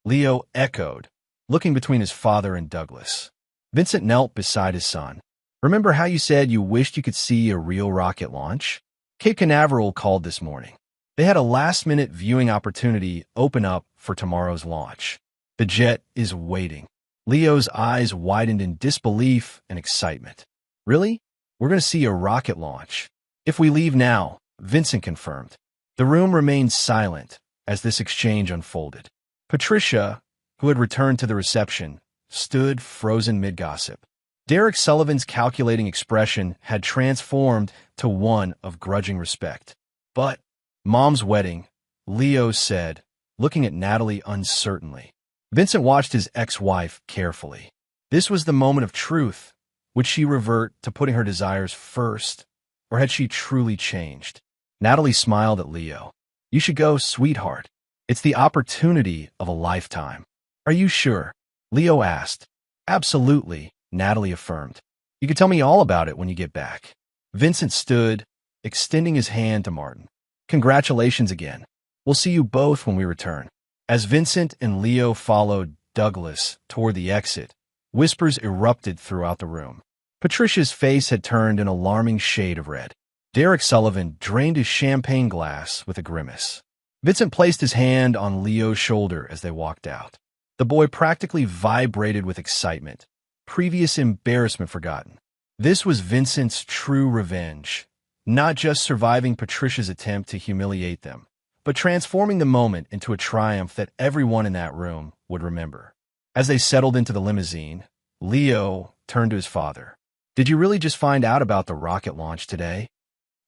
Leo echoed, looking between his father and Douglas. Vincent knelt beside his son. "Remember how you said you wished you could see a real rocket launch? Cape Canaveral called this morning. They had a last-minute viewing opportunity open up for tomorrow's launch. The jet is waiting." Leo's eyes widened in disbelief and excitement. "Really? We're going to see a rocket launch?" "If we leave now," Vincent confirmed. The room remained silent as this exchange unfolded. Patricia, who had returned to the reception, stood frozen mid-gossip. Derek Sullivan's calculating expression had transformed to one of grudging respect. But, Mom's wedding, Leo said, looking at Natalie uncertainly. Vincent watched his ex-wife carefully. This was the moment of truth. Would she revert to putting her desires first, or had she truly changed? Natalie smiled at Leo. You should go, sweetheart. It's the opportunity of a lifetime. Are you sure? Leo asked. Absolutely, Natalie affirmed. You can tell me all about it when you get back. Vincent stood, extending his hand to Martin. Congratulations again. We'll see you both when we return. As Vincent and Leo followed Douglas toward the exit, whispers erupted throughout the room. Patricia's face had turned an alarming shade of red. Derek Sullivan drained his champagne glass with a grimace. Vincent placed his hand on Leo's shoulder as they walked out. The boy practically vibrated with excitement, previous embarrassment forgotten. This was Vincent's true revenge, not just surviving Patricia's attempt to humiliate them, but transforming the moment into a triumph that everyone in that room would remember. As they settled into the limousine, Leo turned to his father. Did you really just find out about the rocket launch today?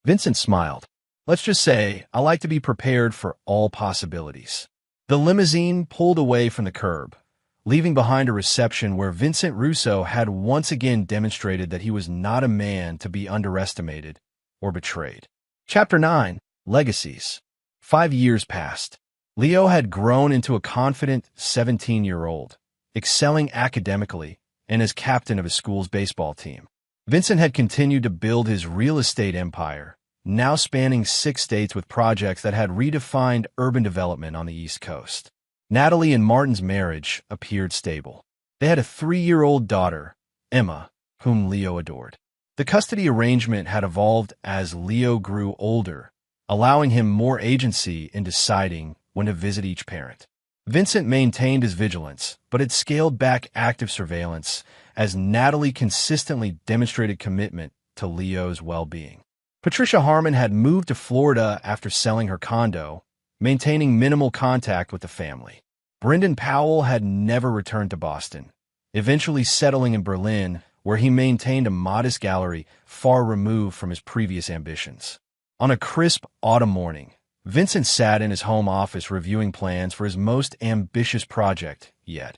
Vincent smiled. Let's just say I like to be prepared for all possibilities. The limousine pulled away from the curb, leaving behind a reception where Vincent Russo had once again demonstrated that he was not a man to be underestimated or betrayed. Chapter 9. Legacies. 5 years passed. Leo had grown into a confident 17-year-old, excelling academically and as captain of his school's baseball team. Vincent had continued to build his real estate empire, now spanning 6 states with projects that had redefined urban development on the East Coast. Natalie and Martin's marriage appeared stable. They had a 3-year-old daughter, Emma, whom Leo adored. The custody arrangement had evolved as Leo grew older, allowing him more agency in deciding when to visit each parent. Vincent maintained his vigilance, but had scaled back active surveillance as Natalie consistently demonstrated commitment to Leo's well-being. Patricia Harmon had moved to Florida after selling her condo, maintaining minimal contact with the family. Brendan Powell had never returned to Boston, eventually settling in Berlin, where he maintained a modest gallery far removed from his previous ambitions. On a crisp autumn morning, Vincent sat in his home office reviewing plans for his most ambitious project yet,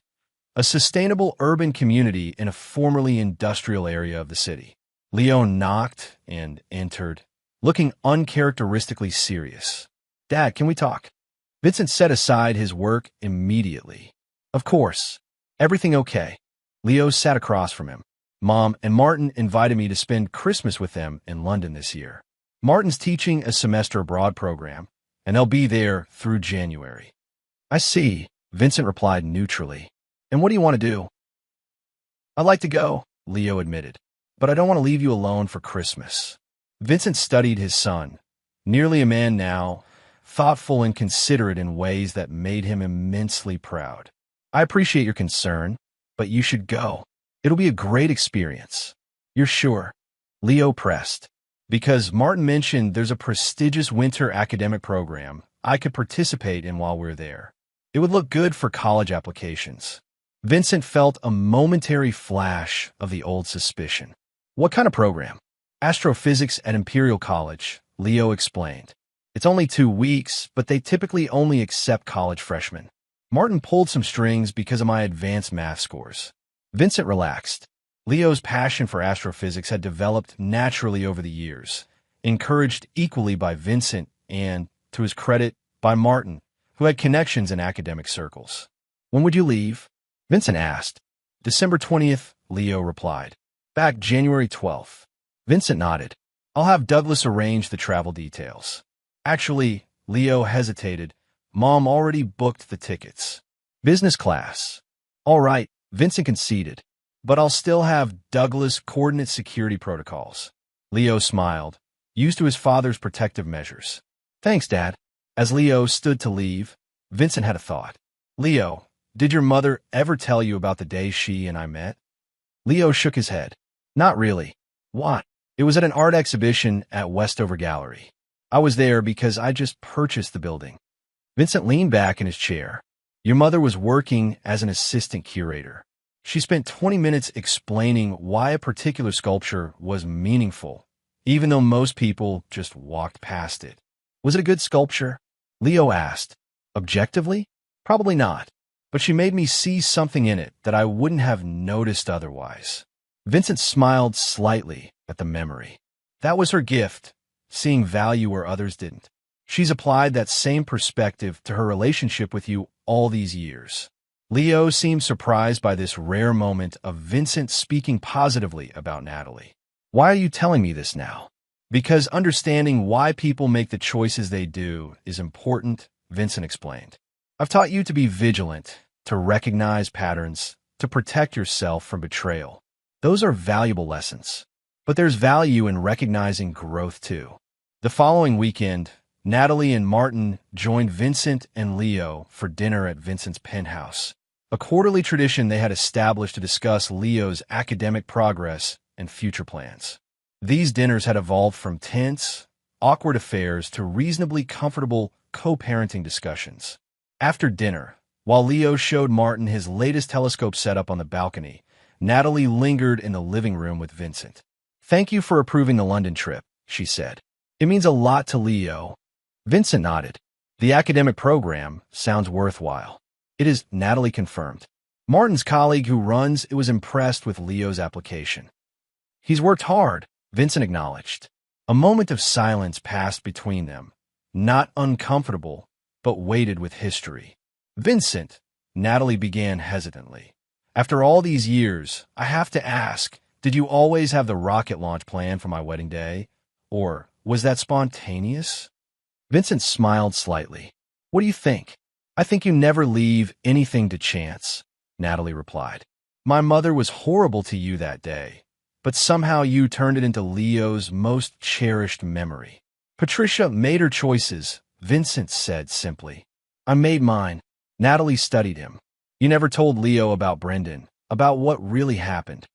a sustainable urban community in a formerly industrial area of the city. Leo knocked and entered, looking uncharacteristically serious. Dad, can we talk? Vincent set aside his work immediately. Of course. Everything okay? Leo sat across from him. Mom and Martin invited me to spend Christmas with them in London this year. Martin's teaching a semester abroad program, and they'll be there through January. I see, Vincent replied neutrally. And what do you want to do? I'd like to go, Leo admitted, but I don't want to leave you alone for Christmas. Vincent studied his son, nearly a man now, thoughtful and considerate in ways that made him immensely proud. I appreciate your concern, but you should go. It'll be a great experience. You're sure? Leo pressed. Because Martin mentioned there's a prestigious winter academic program I could participate in while we're there. It would look good for college applications. Vincent felt a momentary flash of the old suspicion. What kind of program? Astrophysics at Imperial College, Leo explained. It's only 2 weeks, but they typically only accept college freshmen. Martin pulled some strings because of my advanced math scores. Vincent relaxed. Leo's passion for astrophysics had developed naturally over the years, encouraged equally by Vincent and, to his credit, by Martin, who had connections in academic circles. When would you leave? Vincent asked. December 20th, Leo replied. Back January 12th. Vincent nodded. I'll have Douglas arrange the travel details. Actually, Leo hesitated. Mom already booked the tickets. Business class. All right, Vincent conceded. But I'll still have Douglas coordinate security protocols. Leo smiled, used to his father's protective measures. Thanks, Dad. As Leo stood to leave, Vincent had a thought. Leo, did your mother ever tell you about the day she and I met? Leo shook his head. Not really. Why? It was at an art exhibition at Westover Gallery. I was there because I just purchased the building. Vincent leaned back in his chair. Your mother was working as an assistant curator. She spent 20 minutes explaining why a particular sculpture was meaningful, even though most people just walked past it. Was it a good sculpture? Leo asked. Objectively? Probably not. But she made me see something in it that I wouldn't have noticed otherwise. Vincent smiled slightly at the memory. That was her gift, seeing value where others didn't. She's applied that same perspective to her relationship with you all these years. Leo seemed surprised by this rare moment of Vincent speaking positively about Natalie. Why are you telling me this now? Because understanding why people make the choices they do is important, Vincent explained. I've taught you to be vigilant, to recognize patterns, to protect yourself from betrayal. Those are valuable lessons. But there's value in recognizing growth too. The following weekend, Natalie and Martin joined Vincent and Leo for dinner at Vincent's penthouse, a quarterly tradition they had established to discuss Leo's academic progress and future plans. These dinners had evolved from tense, awkward affairs to reasonably comfortable co-parenting discussions. After dinner, while Leo showed Martin his latest telescope setup on the balcony, Natalie lingered in the living room with Vincent. "Thank you for approving the London trip," she said. "It means a lot to Leo." Vincent nodded. "The academic program sounds worthwhile." "It is," Natalie confirmed. Martin's colleague who runs it was impressed with Leo's application. "He's worked hard," Vincent acknowledged. A moment of silence passed between them, not uncomfortable, but weighted with history. "Vincent," Natalie began hesitantly, "after all these years, I have to ask, did you always have the rocket launch plan for my wedding day? Or was that spontaneous?" Vincent smiled slightly. "What do you think?" "I think you never leave anything to chance," Natalie replied. "My mother was horrible to you that day, but somehow you turned it into Leo's most cherished memory." "Patricia made her choices," Vincent said simply. "I made mine." Natalie studied him. "You never told Leo about Brendan, about what really happened."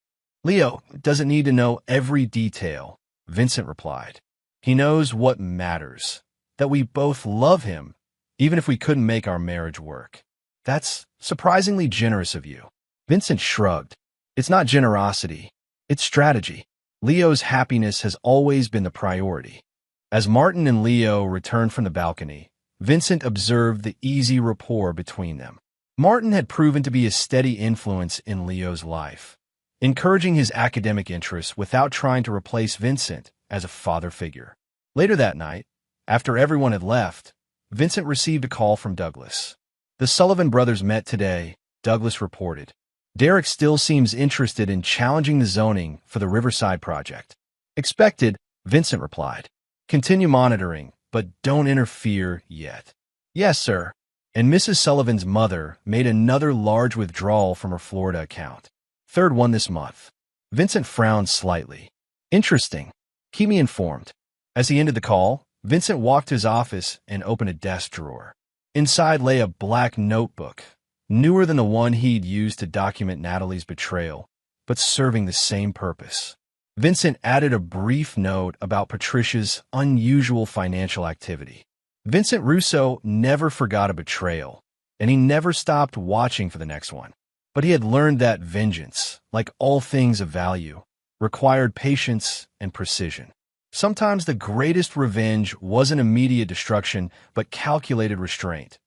"Leo doesn't need to know every detail," Vincent replied. "He knows what matters, that we both love him, even if we couldn't make our marriage work." "That's surprisingly generous of you." Vincent shrugged. "It's not generosity. It's strategy. Leo's happiness has always been the priority." As Martin and Leo returned from the balcony, Vincent observed the easy rapport between them. Martin had proven to be a steady influence in Leo's life, encouraging his academic interests without trying to replace Vincent as a father figure. Later that night, after everyone had left, Vincent received a call from Douglas. "The Sullivan brothers met today," Douglas reported. "Derek still seems interested in challenging the zoning for the Riverside project." "Expected," Vincent replied. "Continue monitoring, but don't interfere yet." "Yes, sir." And Mrs. Sullivan's mother made another large withdrawal from her Florida account. Third one this month. Vincent frowned slightly. "Interesting. Keep me informed." As he ended the call, Vincent walked to his office and opened a desk drawer. Inside lay a black notebook, newer than the one he'd used to document Natalie's betrayal, but serving the same purpose. Vincent added a brief note about Patricia's unusual financial activity. Vincent Russo never forgot a betrayal, and he never stopped watching for the next one. But he had learned that vengeance, like all things of value, required patience and precision. Sometimes the greatest revenge wasn't immediate destruction, but calculated restraint,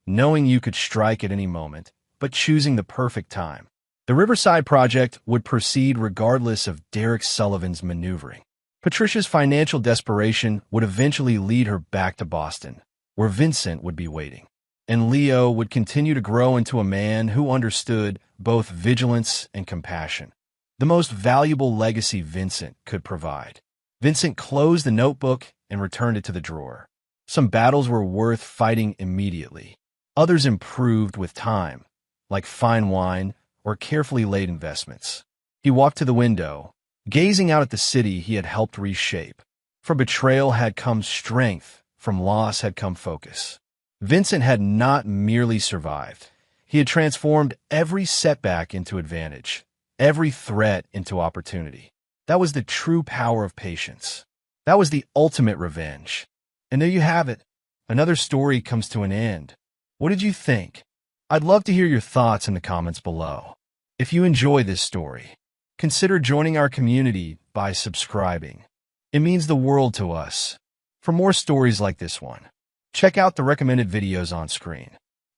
knowing you could strike at any moment, but choosing the perfect time. The Riverside project would proceed regardless of Derek Sullivan's maneuvering. Patricia's financial desperation would eventually lead her back to Boston, where Vincent would be waiting. And Leo would continue to grow into a man who understood both vigilance and compassion, the most valuable legacy Vincent could provide. Vincent closed the notebook and returned it to the drawer. Some battles were worth fighting immediately. Others improved with time, like fine wine or carefully laid investments. He walked to the window, gazing out at the city he had helped reshape. From betrayal had come strength, from loss had come focus. Vincent had not merely survived. He had transformed every setback into advantage, every threat into opportunity. That was the true power of patience. That was the ultimate revenge. And there you have it. Another story comes to an end. What did you think? I'd love to hear your thoughts in the comments below. If you enjoy this story, consider joining our community by subscribing. It means the world to us. For more stories like this one, check out the recommended videos on screen.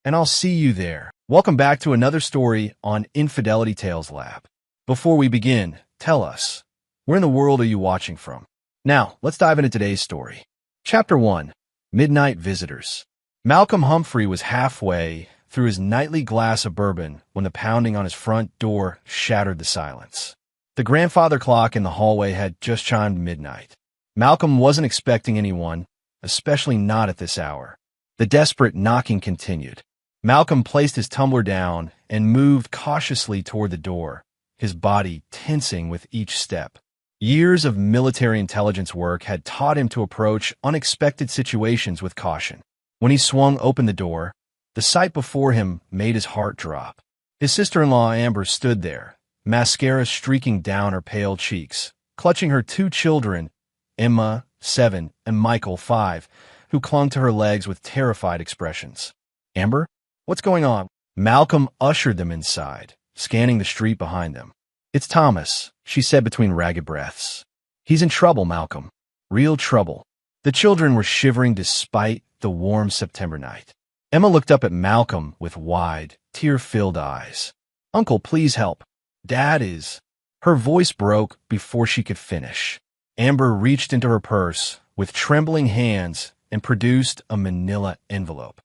And I'll see you there. Welcome back to another story on Infidelity Tales Lab. Before we begin, tell us, where in the world are you watching from? Now, let's dive into today's story. Chapter 1. Midnight Visitors. Malcolm Humphrey was halfway through his nightly glass of bourbon when the pounding on his front door shattered the silence. The grandfather clock in the hallway had just chimed midnight. Malcolm wasn't expecting anyone, especially not at this hour. The desperate knocking continued. Malcolm placed his tumbler down and moved cautiously toward the door, his body tensing with each step. Years of military intelligence work had taught him to approach unexpected situations with caution. When he swung open the door, the sight before him made his heart drop. His sister-in-law Amber stood there, mascara streaking down her pale cheeks, clutching her two children, Emma, 7, and Michael, 5, who clung to her legs with terrified expressions. "Amber? What's going on?" Malcolm ushered them inside, scanning the street behind them. "It's Thomas," she said between ragged breaths. "He's in trouble, Malcolm. Real trouble." The children were shivering despite the warm September night. Emma looked up at Malcolm with wide, tear-filled eyes. "Uncle, please help. Dad is—" Her voice broke before she could finish. Amber reached into her purse with trembling hands and produced a manila envelope.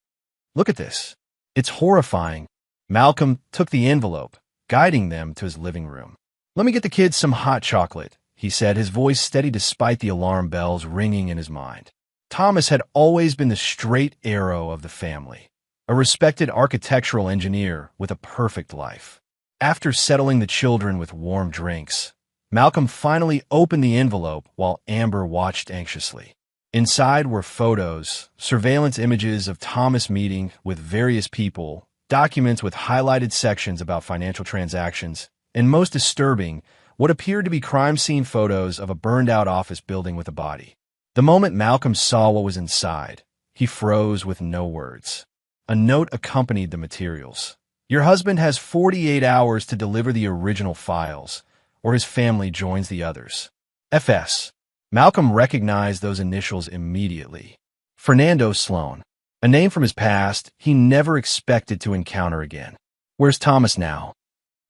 "Look at this. It's horrifying." Malcolm took the envelope, guiding them to his living room. "Let me get the kids some hot chocolate," he said, his voice steady despite the alarm bells ringing in his mind. Thomas had always been the straight arrow of the family, a respected architectural engineer with a perfect life. After settling the children with warm drinks, Malcolm finally opened the envelope while Amber watched anxiously. Inside were photos, surveillance images of Thomas meeting with various people, documents with highlighted sections about financial transactions, and most disturbing, what appeared to be crime scene photos of a burned-out office building with a body. The moment Malcolm saw what was inside, he froze with no words. A note accompanied the materials. "Your husband has 48 hours to deliver the original files, or his family joins the others. FS." Malcolm recognized those initials immediately. Fernando Sloan, a name from his past he never expected to encounter again. "Where's Thomas now?"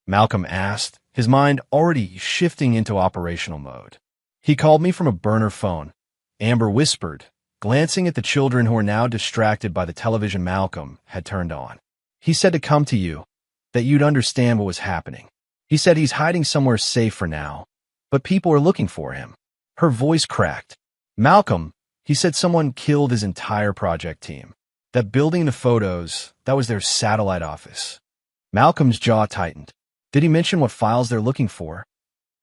Malcolm asked, his mind already shifting into operational mode. "He called me from a burner phone," Amber whispered, glancing at the children who were now distracted by the television Malcolm had turned on. "He said to come to you, that you'd understand what was happening. He said he's hiding somewhere safe for now, but people are looking for him." Her voice cracked. "Malcolm, he said someone killed his entire project team. That building the photos, that was their satellite office." Malcolm's jaw tightened. "Did he mention what files they're looking for?"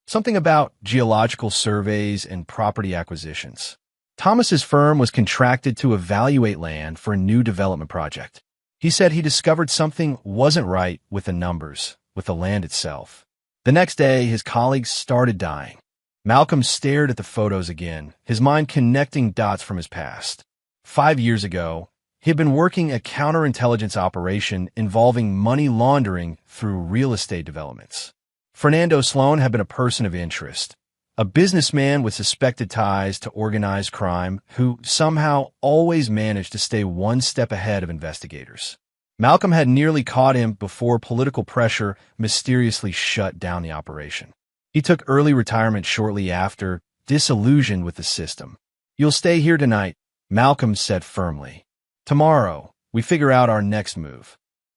"Something about geological surveys and property acquisitions. Thomas's firm was contracted to evaluate land for a new development project. He said he discovered something wasn't right with the numbers, with the land itself. The next day, his colleagues started dying." Malcolm stared at the photos again, his mind connecting dots from his past. 5 years ago, he had been working a counterintelligence operation involving money laundering through real estate developments. Fernando Sloan had been a person of interest, a businessman with suspected ties to organized crime who somehow always managed to stay one step ahead of investigators. Malcolm had nearly caught him before political pressure mysteriously shut down the operation. He took early retirement shortly after, disillusioned with the system. "You'll stay here tonight," Malcolm said firmly. "Tomorrow, we figure out our next move."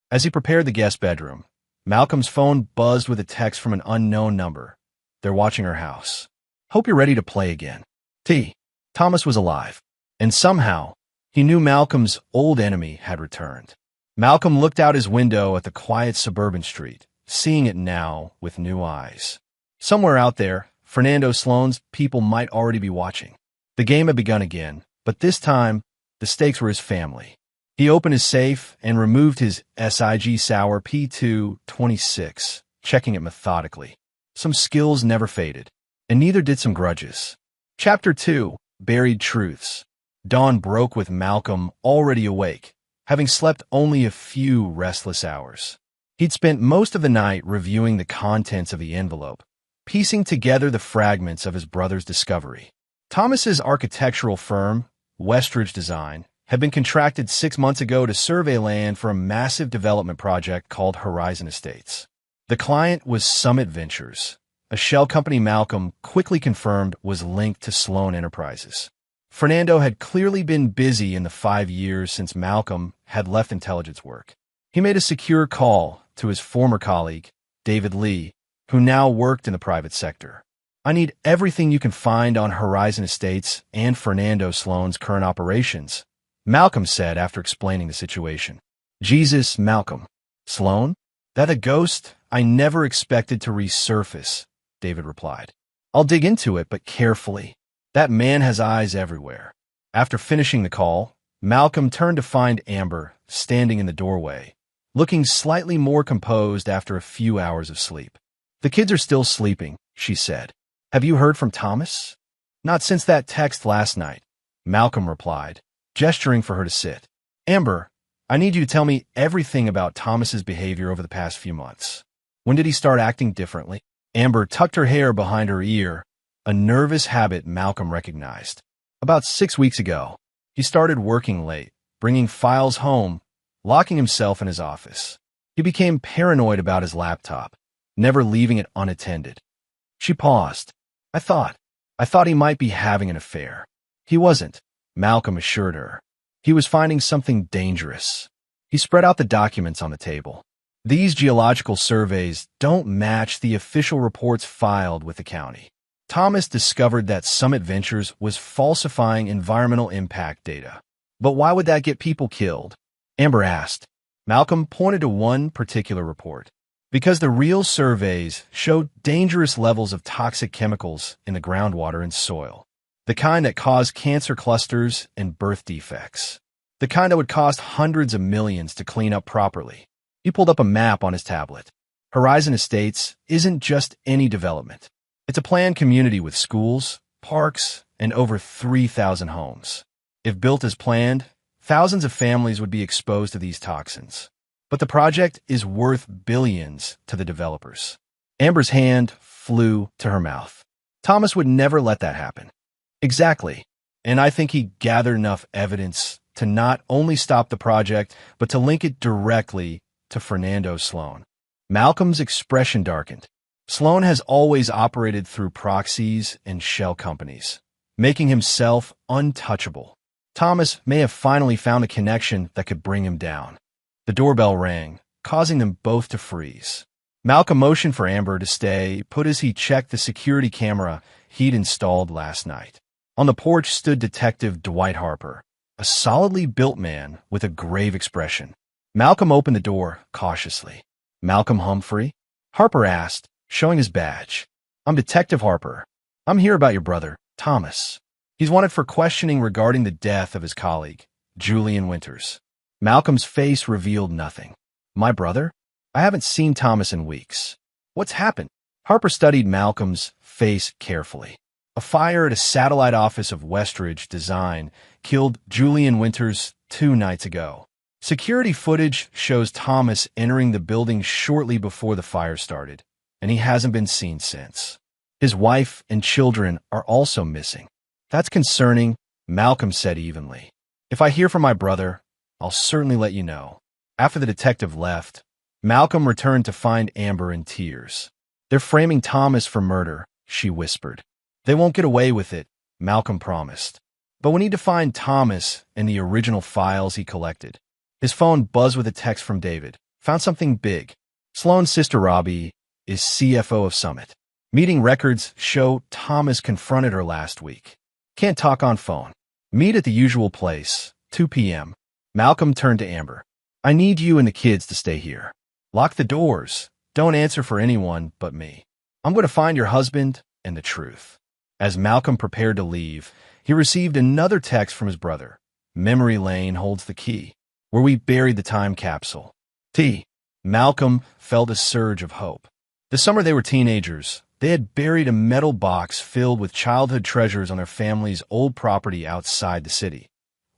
As he prepared the guest bedroom, Malcolm's phone buzzed with a text from an unknown number. "They're watching our house. Hope you're ready to play again." Thomas was alive, and somehow, he knew Malcolm's old enemy had returned. Malcolm looked out his window at the quiet suburban street, seeing it now with new eyes. Somewhere out there, Fernando Sloan's people might already be watching. The game had begun again, but this time, the stakes were his family. He opened his safe and removed his SIG Sauer P226, checking it methodically. Some skills never faded, and neither did some grudges. Chapter 2. Buried Truths. Dawn broke with Malcolm already awake, having slept only a few restless hours. He'd spent most of the night reviewing the contents of the envelope, piecing together the fragments of his brother's discovery. Thomas's architectural firm, Westridge Design, had been contracted 6 months ago to survey land for a massive development project called Horizon Estates. The client was Summit Ventures, a shell company Malcolm quickly confirmed was linked to Sloan Enterprises. Fernando had clearly been busy in the 5 years since Malcolm had left intelligence work. He made a secure call to his former colleague, David Lee, who now worked in the private sector. "I need everything you can find on Horizon Estates and Fernando Sloan's current operations," Malcolm said after explaining the situation. "Jesus, Malcolm. Sloan? That a ghost I never expected to resurface," David replied. "I'll dig into it, but carefully. That man has eyes everywhere." After finishing the call, Malcolm turned to find Amber standing in the doorway, looking slightly more composed after a few hours of sleep. "The kids are still sleeping," she said. "Have you heard from Thomas?" "Not since that text last night," Malcolm replied, gesturing for her to sit. "Amber, I need you to tell me everything about Thomas's behavior over the past few months. When did he start acting differently?" Amber tucked her hair behind her ear, a nervous habit Malcolm recognized. "About 6 weeks ago, he started working late, bringing files home, locking himself in his office. He became paranoid about his laptop, never leaving it unattended." She paused. I thought he might be having an affair." "He wasn't," Malcolm assured her. "He was finding something dangerous." He spread out the documents on the table. "These geological surveys don't match the official reports filed with the county. Thomas discovered that Summit Ventures was falsifying environmental impact data." "But why would that get people killed?" Amber asked. Malcolm pointed to one particular report. "Because the real surveys showed dangerous levels of toxic chemicals in the groundwater and soil. The kind that cause cancer clusters and birth defects. The kind that would cost hundreds of millions to clean up properly." He pulled up a map on his tablet. "Horizon Estates isn't just any development. It's a planned community with schools, parks, and over 3,000 homes. If built as planned, thousands of families would be exposed to these toxins. But the project is worth billions to the developers." Amber's hand flew to her mouth. "Thomas would never let that happen." "Exactly. And I think he gathered enough evidence to not only stop the project, but to link it directly to Fernando Sloan." Malcolm's expression darkened. "Sloan has always operated through proxies and shell companies, making himself untouchable. Thomas may have finally found a connection that could bring him down." The doorbell rang, causing them both to freeze. Malcolm motioned for Amber to stay put as he checked the security camera he'd installed last night. On the porch stood Detective Dwight Harper, a solidly built man with a grave expression. Malcolm opened the door cautiously. "Malcolm Humphrey?" Harper asked, showing his badge. "I'm Detective Harper. I'm here about your brother, Thomas. He's wanted for questioning regarding the death of his colleague, Julian Winters." Malcolm's face revealed nothing. "My brother? I haven't seen Thomas in weeks. What's happened?" Harper studied Malcolm's face carefully. "A fire at a satellite office of Westridge Design killed Julian Winters 2 nights ago. Security footage shows Thomas entering the building shortly before the fire started, and he hasn't been seen since. His wife and children are also missing." "That's concerning," Malcolm said evenly. "If I hear from my brother, I'll certainly let you know." After the detective left, Malcolm returned to find Amber in tears. "They're framing Thomas for murder," she whispered. "They won't get away with it," Malcolm promised. "But we need to find Thomas and the original files he collected." His phone buzzed with a text from David. "Found something big. Sloan's sister Robbie is CFO of Summit. Meeting records show Thomas confronted her last week. Can't talk on phone. Meet at the usual place, 2 p.m. Malcolm turned to Amber. "I need you and the kids to stay here. Lock the doors. Don't answer for anyone but me. I'm going to find your husband and the truth." As Malcolm prepared to leave, he received another text from his brother. "Memory lane holds the key, where we buried the time capsule." Malcolm felt a surge of hope. The summer they were teenagers, they had buried a metal box filled with childhood treasures on their family's old property outside the city,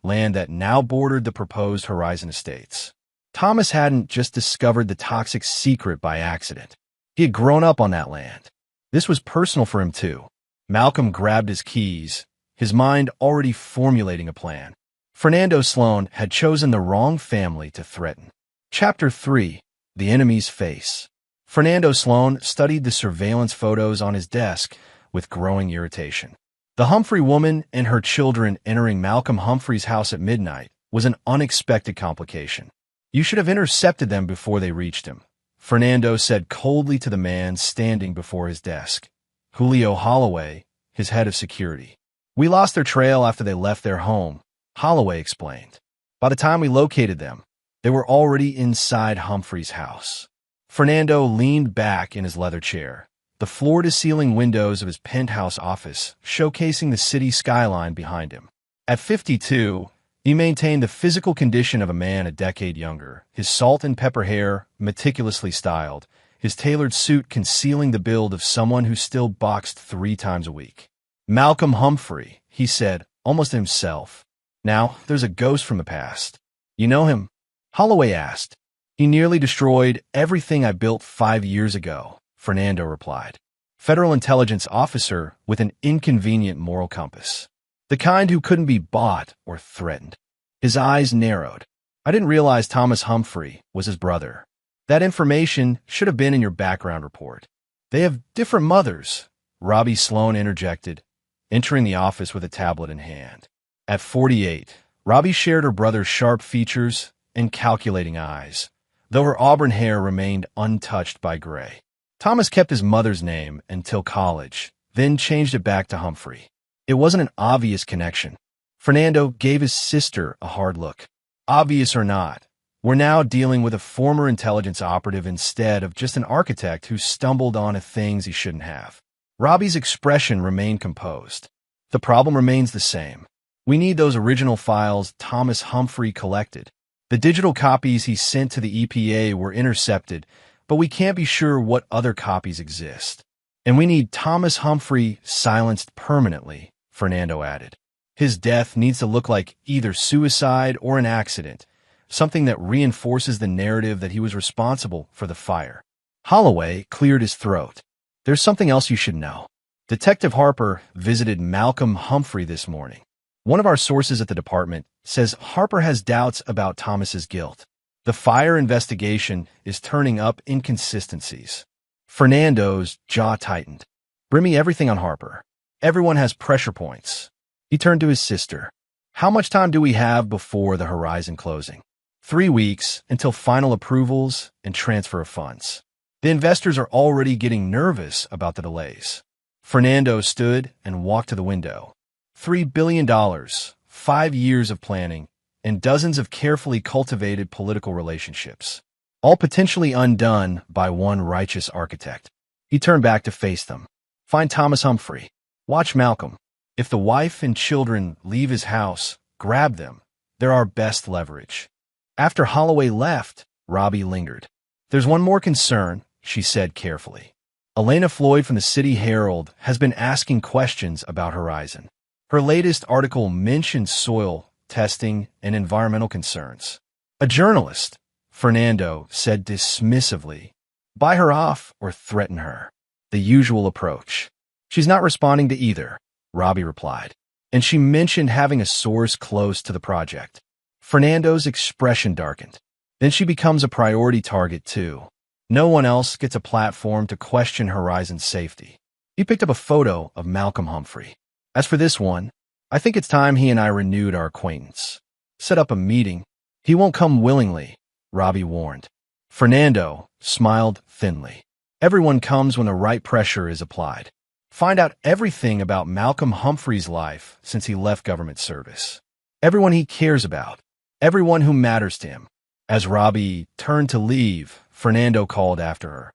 land that now bordered the proposed Horizon Estates. Thomas hadn't just discovered the toxic secret by accident. He had grown up on that land. This was personal for him, too. Malcolm grabbed his keys, his mind already formulating a plan. Fernando Sloan had chosen the wrong family to threaten. Chapter 3. The Enemy's Face. Fernando Sloan studied the surveillance photos on his desk with growing irritation. The Humphrey woman and her children entering Malcolm Humphrey's house at midnight was an unexpected complication. You should have intercepted them before they reached him, Fernando said coldly to the man standing before his desk. Julio Holloway, his head of security. We lost their trail after they left their home, Holloway explained. By the time we located them, they were already inside Humphrey's house. Fernando leaned back in his leather chair, the floor-to-ceiling windows of his penthouse office showcasing the city skyline behind him. At 52, he maintained the physical condition of a man a decade younger, his salt and pepper hair meticulously styled, his tailored suit concealing the build of someone who still boxed 3 times a week. Malcolm Humphrey, he said, almost himself. Now, there's a ghost from the past. You know him? Holloway asked. He nearly destroyed everything I built 5 years ago, Fernando replied. Federal intelligence officer with an inconvenient moral compass. The kind who couldn't be bought or threatened. His eyes narrowed. I didn't realize Thomas Humphrey was his brother. That information should have been in your background report. They have different mothers, Robbie Sloan interjected, entering the office with a tablet in hand. At 48, Robbie shared her brother's sharp features and calculating eyes, though her auburn hair remained untouched by gray. Thomas kept his mother's name until college, then changed it back to Humphrey. It wasn't an obvious connection. Fernando gave his sister a hard look. Obvious or not, we're now dealing with a former intelligence operative instead of just an architect who stumbled onto things he shouldn't have. Robbie's expression remained composed. The problem remains the same. We need those original files Thomas Humphrey collected. The digital copies he sent to the EPA were intercepted, but we can't be sure what other copies exist. And we need Thomas Humphrey silenced permanently, Fernando added. His death needs to look like either suicide or an accident, something that reinforces the narrative that he was responsible for the fire. Holloway cleared his throat. There's something else you should know. Detective Harper visited Malcolm Humphrey this morning. One of our sources at the department says Harper has doubts about Thomas's guilt. The fire investigation is turning up inconsistencies. Fernando's jaw tightened. Bring me everything on Harper. Everyone has pressure points. He turned to his sister. How much time do we have before the horizon closing? 3 weeks until final approvals and transfer of funds. The investors are already getting nervous about the delays. Fernando stood and walked to the window. $3 billion, 5 years of planning, and dozens of carefully cultivated political relationships, all potentially undone by one righteous architect. He turned back to face them. Find Thomas Humphrey. Watch Malcolm. If the wife and children leave his house, grab them. They're our best leverage. After Holloway left, Robbie lingered. There's one more concern, she said carefully. Elena Floyd from the City Herald has been asking questions about Horizon. Her latest article mentioned soil testing and environmental concerns. A journalist, Fernando said dismissively. Buy her off or threaten her. The usual approach. She's not responding to either, Robbie replied. And she mentioned having a source close to the project. Fernando's expression darkened. Then she becomes a priority target too. No one else gets a platform to question Horizon's safety. He picked up a photo of Malcolm Humphrey. As for this one, I think it's time he and I renewed our acquaintance. Set up a meeting. He won't come willingly, Robbie warned. Fernando smiled thinly. Everyone comes when the right pressure is applied. Find out everything about Malcolm Humphrey's life since he left government service. Everyone he cares about. Everyone who matters to him. As Robbie turned to leave, Fernando called after her.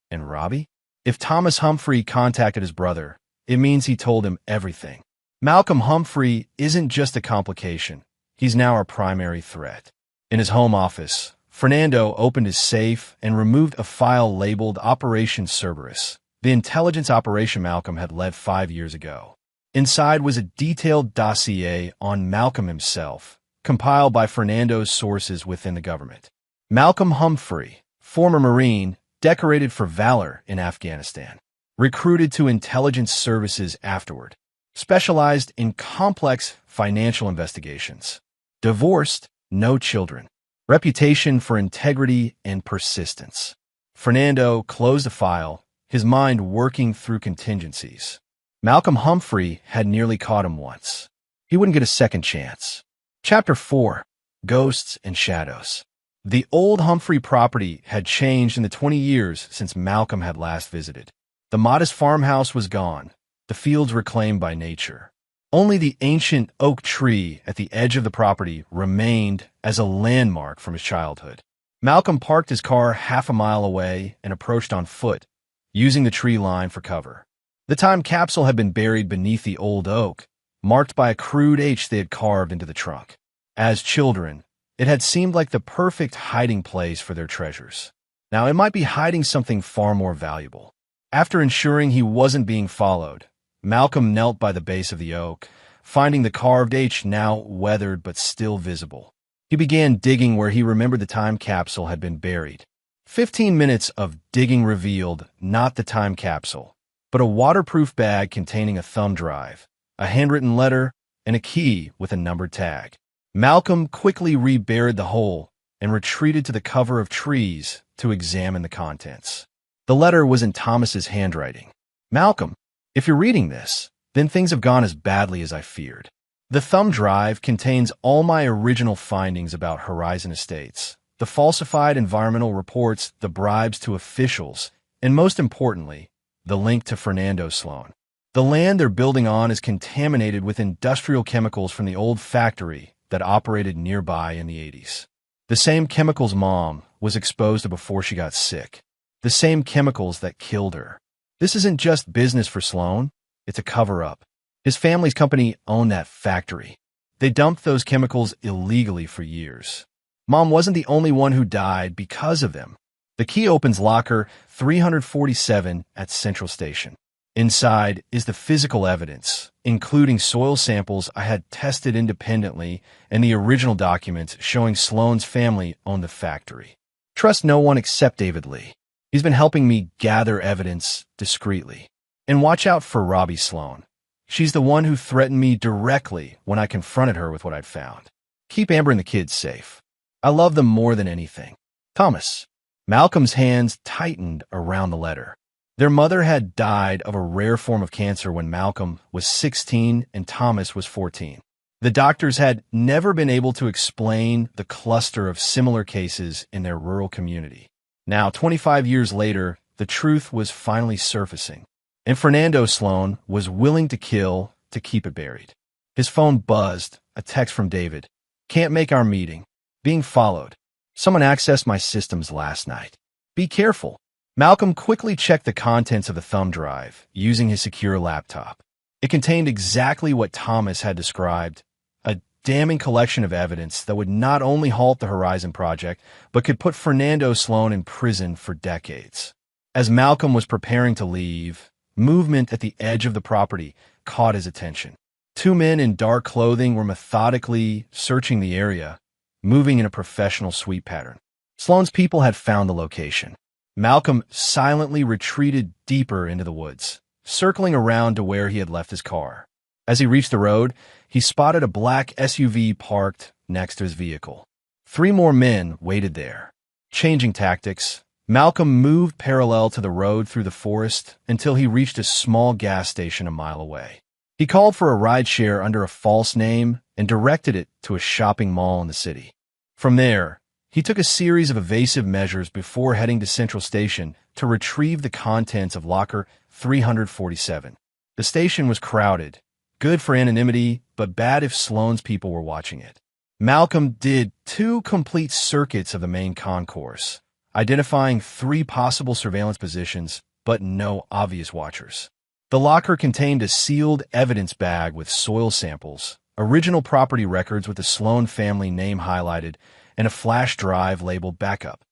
And Robbie? If Thomas Humphrey contacted his brother, it means he told him everything. Malcolm Humphrey isn't just a complication. He's now our primary threat. In his home office, Fernando opened his safe and removed a file labeled Operation Cerberus, the intelligence operation Malcolm had led 5 years ago. Inside was a detailed dossier on Malcolm himself, compiled by Fernando's sources within the government. Malcolm Humphrey, former Marine, decorated for valor in Afghanistan. Recruited to intelligence services afterward. Specialized in complex financial investigations. Divorced, no children. Reputation for integrity and persistence. Fernando closed the file, his mind working through contingencies. Malcolm Humphrey had nearly caught him once. He wouldn't get a second chance. Chapter 4. Ghosts and Shadows. The old Humphrey property had changed in the 20 years since Malcolm had last visited. The modest farmhouse was gone, the fields reclaimed by nature. Only the ancient oak tree at the edge of the property remained as a landmark from his childhood. Malcolm parked his car half a mile away and approached on foot, using the tree line for cover. The time capsule had been buried beneath the old oak, marked by a crude H they had carved into the trunk. As children, it had seemed like the perfect hiding place for their treasures. Now it might be hiding something far more valuable. After ensuring he wasn't being followed, Malcolm knelt by the base of the oak, finding the carved H now weathered but still visible. He began digging where he remembered the time capsule had been buried. 15 minutes of digging revealed not the time capsule, but a waterproof bag containing a thumb drive, a handwritten letter, and a key with a numbered tag. Malcolm quickly reburied the hole and retreated to the cover of trees to examine the contents. The letter was in Thomas's handwriting. Malcolm, if you're reading this, then things have gone as badly as I feared. The thumb drive contains all my original findings about Horizon Estates, the falsified environmental reports, the bribes to officials, and most importantly, the link to Fernando Sloan. The land they're building on is contaminated with industrial chemicals from the old factory that operated nearby in the 80s. The same chemicals Mom was exposed to before she got sick. The same chemicals that killed her. This isn't just business for Sloan, it's a cover-up. His family's company owned that factory. They dumped those chemicals illegally for years. Mom wasn't the only one who died because of them. The key opens locker 347 at Central Station. Inside is the physical evidence, including soil samples I had tested independently and the original documents showing Sloan's family owned the factory. Trust no one except David Lee. He's been helping me gather evidence discreetly. And watch out for Robbie Sloan. She's the one who threatened me directly when I confronted her with what I'd found. Keep Amber and the kids safe. I love them more than anything. Thomas. Malcolm's hands tightened around the letter. Their mother had died of a rare form of cancer when Malcolm was 16 and Thomas was 14. The doctors had never been able to explain the cluster of similar cases in their rural community. Now, 25 years later, the truth was finally surfacing, and Fernando Sloan was willing to kill to keep it buried. His phone buzzed, a text from David. Can't make our meeting. Being followed. Someone accessed my systems last night. Be careful. Malcolm quickly checked the contents of the thumb drive using his secure laptop. It contained exactly what Thomas had described, a damning collection of evidence that would not only halt the Horizon Project, but could put Fernando Sloan in prison for decades. As Malcolm was preparing to leave, movement at the edge of the property caught his attention. Two men in dark clothing were methodically searching the area, moving in a professional sweep pattern. Sloan's people had found the location. Malcolm silently retreated deeper into the woods, circling around to where he had left his car. As he reached the road, he spotted a black SUV parked next to his vehicle. 3 more men waited there. Changing tactics, Malcolm moved parallel to the road through the forest until he reached a small gas station a mile away. He called for a rideshare under a false name and directed it to a shopping mall in the city. From there, he took a series of evasive measures before heading to Central Station to retrieve the contents of locker 347. The station was crowded, good for anonymity, but bad if Sloan's people were watching it. Malcolm did 2 complete circuits of the main concourse, identifying 3 possible surveillance positions, but no obvious watchers. The locker contained a sealed evidence bag with soil samples, original property records with the Sloan family name highlighted, and a flash drive labeled backup.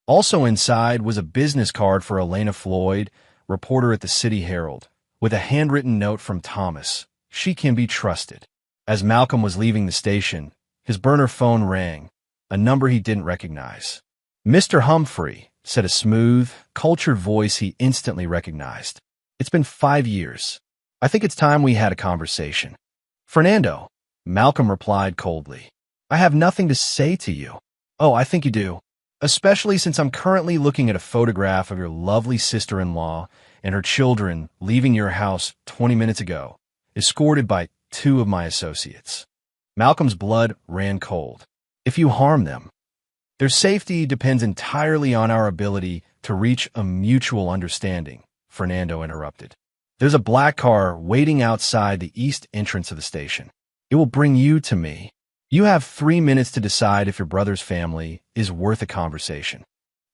Also inside was a business card for Elena Floyd, reporter at the City Herald, with a handwritten note from Thomas. She can be trusted. As Malcolm was leaving the station, his burner phone rang, a number he didn't recognize. Mr. Humphrey, said a smooth, cultured voice he instantly recognized. It's been 5 years. I think it's time we had a conversation. Fernando, Malcolm replied coldly. I have nothing to say to you. Oh, I think you do. Especially since I'm currently looking at a photograph of your lovely sister-in-law and her children leaving your house 20 minutes ago, escorted by 2 of my associates. Malcolm's blood ran cold. If you harm them, their safety depends entirely on our ability to reach a mutual understanding, Fernando interrupted. There's a black car waiting outside the east entrance of the station. It will bring you to me. You have 3 minutes to decide if your brother's family is worth a conversation.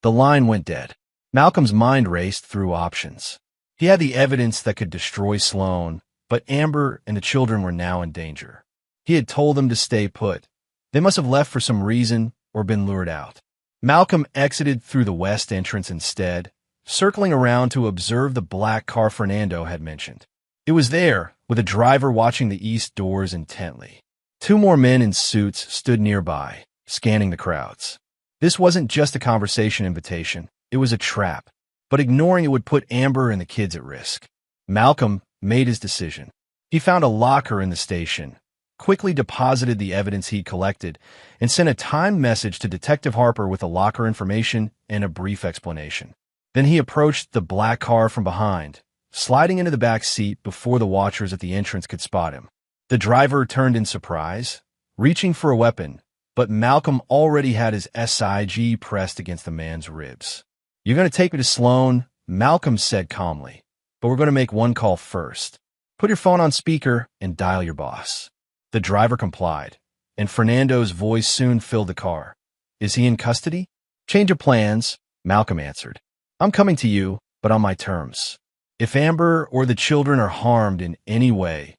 The line went dead. Malcolm's mind raced through options. He had the evidence that could destroy Sloan, but Amber and the children were now in danger. He had told them to stay put. They must have left for some reason or been lured out. Malcolm exited through the west entrance instead, circling around to observe the black car Fernando had mentioned. It was there, with a driver watching the east doors intently. 2 more men in suits stood nearby, scanning the crowds. This wasn't just a conversation invitation, it was a trap, but ignoring it would put Amber and the kids at risk. Malcolm made his decision. He found a locker in the station, quickly deposited the evidence he'd collected, and sent a timed message to Detective Harper with the locker information and a brief explanation. Then he approached the black car from behind, sliding into the back seat before the watchers at the entrance could spot him. The driver turned in surprise, reaching for a weapon, but Malcolm already had his SIG pressed against the man's ribs. You're going to take me to Sloan, Malcolm said calmly, but we're going to make one call first. Put your phone on speaker and dial your boss. The driver complied, and Fernando's voice soon filled the car. Is he in custody? Change of plans, Malcolm answered. I'm coming to you, but on my terms. If Amber or the children are harmed in any way,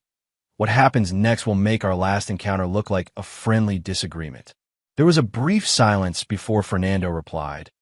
what happens next will make our last encounter look like a friendly disagreement. There was a brief silence before Fernando replied.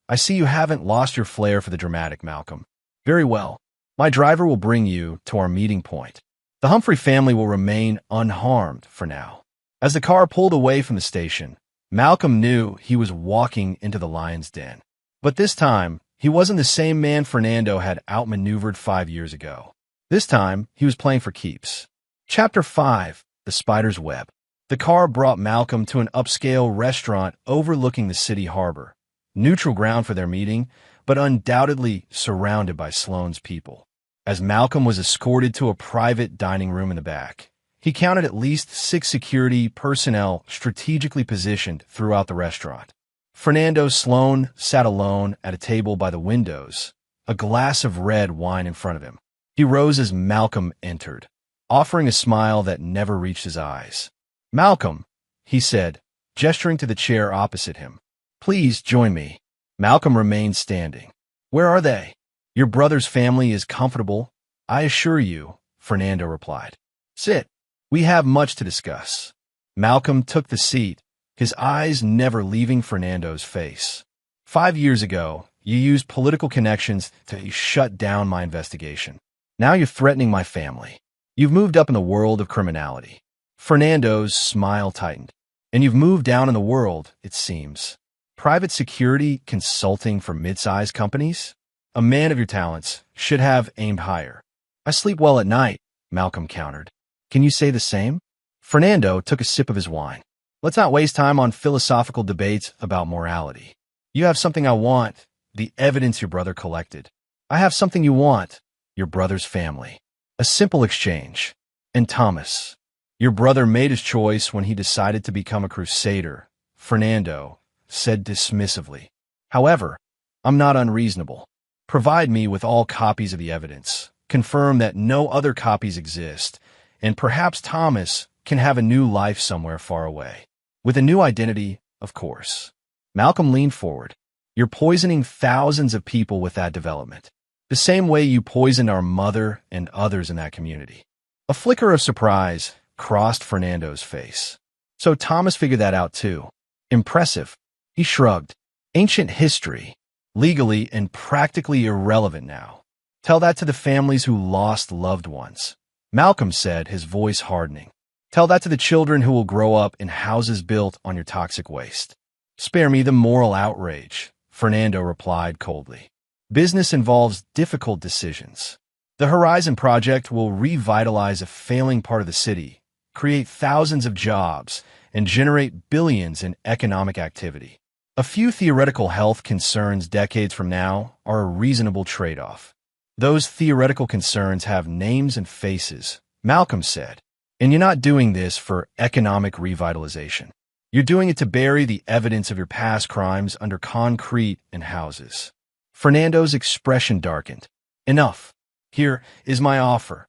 I see you haven't lost your flair for the dramatic, Malcolm. Very well. My driver will bring you to our meeting point. The Humphrey family will remain unharmed for now. As the car pulled away from the station, Malcolm knew he was walking into the lion's den. But this time, he wasn't the same man Fernando had outmaneuvered 5 years ago. This time, he was playing for keeps. Chapter 5, The Spider's Web. The car brought Malcolm to an upscale restaurant overlooking the city harbor, neutral ground for their meeting, but undoubtedly surrounded by Sloan's people. As Malcolm was escorted to a private dining room in the back, he counted at least 6 security personnel strategically positioned throughout the restaurant. Fernando Sloan sat alone at a table by the windows, a glass of red wine in front of him. He rose as Malcolm entered, offering a smile that never reached his eyes. Malcolm, he said, gesturing to the chair opposite him. Please join me. Malcolm remained standing. Where are they? Your brother's family is comfortable, I assure you, Fernando replied. Sit. We have much to discuss. Malcolm took the seat, his eyes never leaving Fernando's face. 5 years ago, you used political connections to shut down my investigation. Now you're threatening my family. You've moved up in the world of criminality. Fernando's smile tightened. And you've moved down in the world, it seems. Private security consulting for mid-sized companies? A man of your talents should have aimed higher. I sleep well at night, Malcolm countered. Can you say the same? Fernando took a sip of his wine. Let's not waste time on philosophical debates about morality. You have something I want, the evidence your brother collected. I have something you want, your brother's family. A simple exchange. And Thomas, your brother made his choice when he decided to become a crusader, Fernando said dismissively. However, I'm not unreasonable. Provide me with all copies of the evidence. Confirm that no other copies exist, and perhaps Thomas can have a new life somewhere far away. With a new identity, of course. Malcolm leaned forward. You're poisoning thousands of people with that development. The same way you poisoned our mother and others in that community. A flicker of surprise crossed Fernando's face. So Thomas figured that out too. Impressive. He shrugged. Ancient history. Legally and practically irrelevant now. Tell that to the families who lost loved ones. Malcolm said, his voice hardening. Tell that to the children who will grow up in houses built on your toxic waste. Spare me the moral outrage, Fernando replied coldly. Business involves difficult decisions. The Horizon Project will revitalize a failing part of the city, create thousands of jobs, and generate billions in economic activity. A few theoretical health concerns decades from now are a reasonable trade-off. Those theoretical concerns have names and faces, Malcolm said. And you're not doing this for economic revitalization. You're doing it to bury the evidence of your past crimes under concrete and houses. Fernando's expression darkened. Enough. Here is my offer.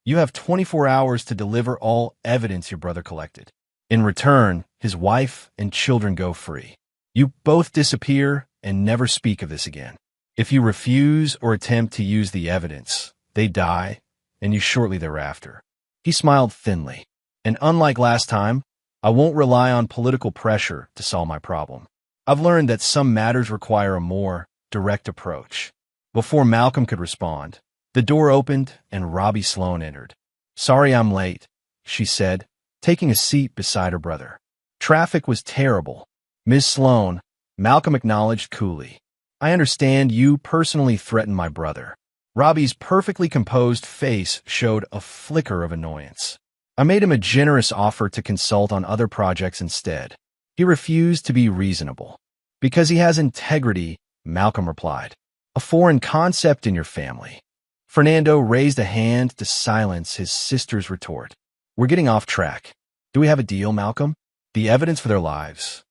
You have 24 hours to deliver all evidence your brother collected. In return, his wife and children go free. You both disappear and never speak of this again. If you refuse or attempt to use the evidence, they die, and you shortly thereafter. He smiled thinly. And unlike last time, I won't rely on political pressure to solve my problem. I've learned that some matters require a more direct approach. Before Malcolm could respond, the door opened and Robbie Sloan entered. Sorry I'm late, she said, taking a seat beside her brother. Traffic was terrible. Ms. Sloan, Malcolm acknowledged coolly. I understand you personally threatened my brother. Robbie's perfectly composed face showed a flicker of annoyance. I made him a generous offer to consult on other projects instead. He refused to be reasonable. Because he has integrity, Malcolm replied. A foreign concept in your family. Fernando raised a hand to silence his sister's retort. We're getting off track. Do we have a deal, Malcolm? The evidence for their lives.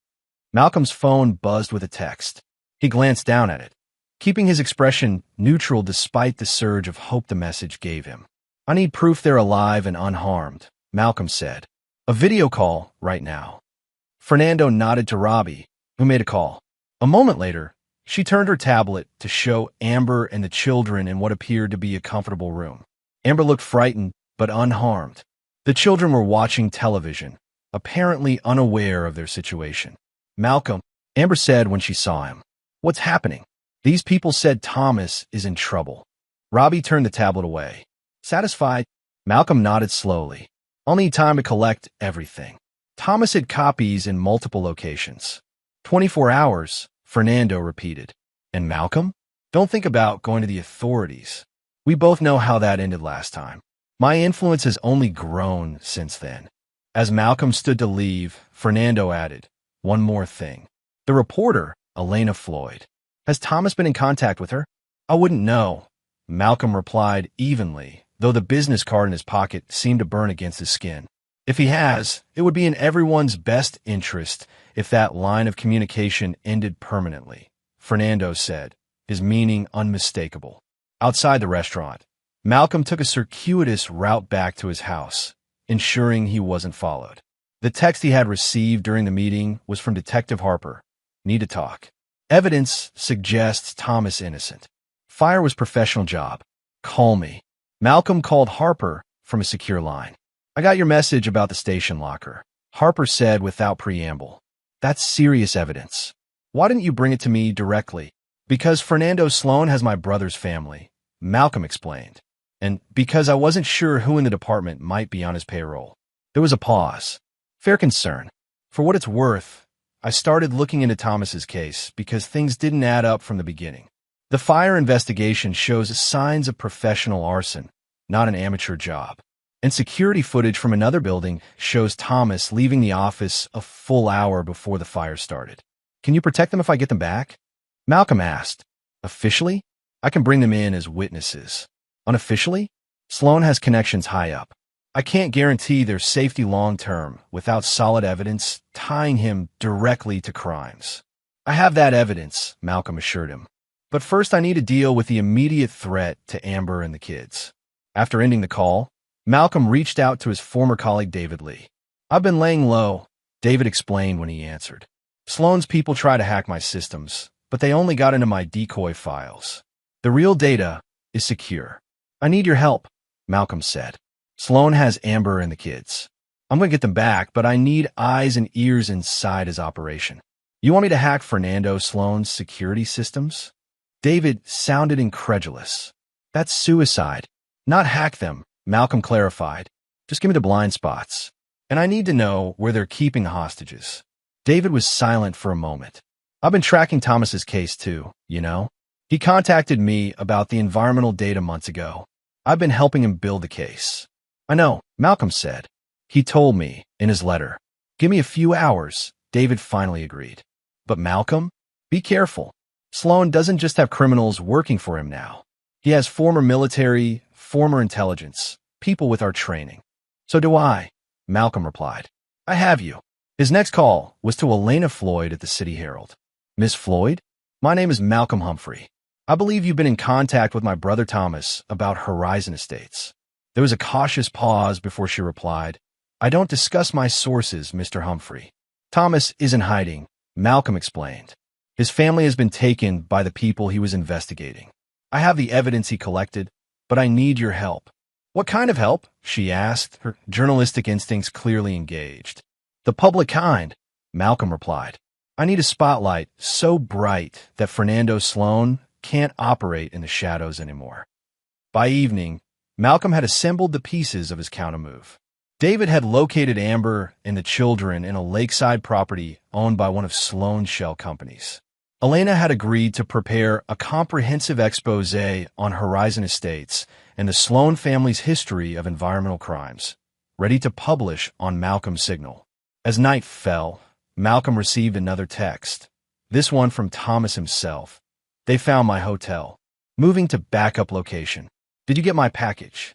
Malcolm's phone buzzed with a text. He glanced down at it, keeping his expression neutral despite the surge of hope the message gave him. I need proof they're alive and unharmed, Malcolm said. A video call right now. Fernando nodded to Robbie, who made a call. A moment later, she turned her tablet to show Amber and the children in what appeared to be a comfortable room. Amber looked frightened, but unharmed. The children were watching television, apparently unaware of their situation. Malcolm, Amber said when she saw him. What's happening? These people said Thomas is in trouble. Robbie turned the tablet away. Satisfied, Malcolm nodded slowly. I'll need time to collect everything. Thomas had copies in multiple locations. 24 hours, Fernando repeated. And Malcolm? Don't think about going to the authorities. We both know how that ended last time. My influence has only grown since then. As Malcolm stood to leave, Fernando added, one more thing. The reporter, Elena Floyd. Has Thomas been in contact with her? I wouldn't know, Malcolm replied evenly, though the business card in his pocket seemed to burn against his skin. If he has, it would be in everyone's best interest if that line of communication ended permanently, Fernando said, his meaning unmistakable. Outside the restaurant, Malcolm took a circuitous route back to his house, ensuring he wasn't followed. The text he had received during the meeting was from Detective Harper. Need to talk. Evidence suggests Thomas innocent. Fire was professional job. Call me. Malcolm called Harper from a secure line. I got your message about the station locker, Harper said without preamble. That's serious evidence. Why didn't you bring it to me directly? Because Fernando Sloan has my brother's family, Malcolm explained. And because I wasn't sure who in the department might be on his payroll. There was a pause. Fair concern. For what it's worth, I started looking into Thomas's case because things didn't add up from the beginning. The fire investigation shows signs of professional arson, not an amateur job. And security footage from another building shows Thomas leaving the office a full hour before the fire started. Can you protect them if I get them back? Malcolm asked. Officially? I can bring them in as witnesses. Unofficially? Sloan has connections high up. I can't guarantee their safety long-term without solid evidence tying him directly to crimes. I have that evidence, Malcolm assured him. But first I need to deal with the immediate threat to Amber and the kids. After ending the call, Malcolm reached out to his former colleague David Lee. I've been laying low, David explained when he answered. Sloan's people try to hack my systems, but they only got into my decoy files. The real data is secure. I need your help, Malcolm said. Sloan has Amber and the kids. I'm going to get them back, but I need eyes and ears inside his operation. You want me to hack Fernando Sloan's security systems? David sounded incredulous. That's suicide. Not hack them, Malcolm clarified. Just give me the blind spots. And I need to know where they're keeping hostages. David was silent for a moment. I've been tracking Thomas's case too, you know? He contacted me about the environmental data months ago. I've been helping him build the case. I know, Malcolm said. He told me in his letter. Give me a few hours, David finally agreed. But Malcolm? Be careful. Sloan doesn't just have criminals working for him now. He has former military, former intelligence, people with our training. So do I, Malcolm replied. I have you. His next call was to Elena Floyd at the City Herald. Miss Floyd? My name is Malcolm Humphrey. I believe you've been in contact with my brother Thomas about Horizon Estates. There was a cautious pause before she replied, I don't discuss my sources, Mr. Humphrey. Thomas isn't hiding, Malcolm explained. His family has been taken by the people he was investigating. I have the evidence he collected, but I need your help. What kind of help? She asked, her journalistic instincts clearly engaged. The public kind, Malcolm replied. I need a spotlight so bright that Fernando Sloan can't operate in the shadows anymore. By evening, Malcolm had assembled the pieces of his countermove. David had located Amber and the children in a lakeside property owned by one of Sloan's shell companies. Elena had agreed to prepare a comprehensive expose on Horizon Estates and the Sloan family's history of environmental crimes, ready to publish on Malcolm's signal. As night fell, Malcolm received another text, this one from Thomas himself. They found my hotel. Moving to backup location. Did you get my package?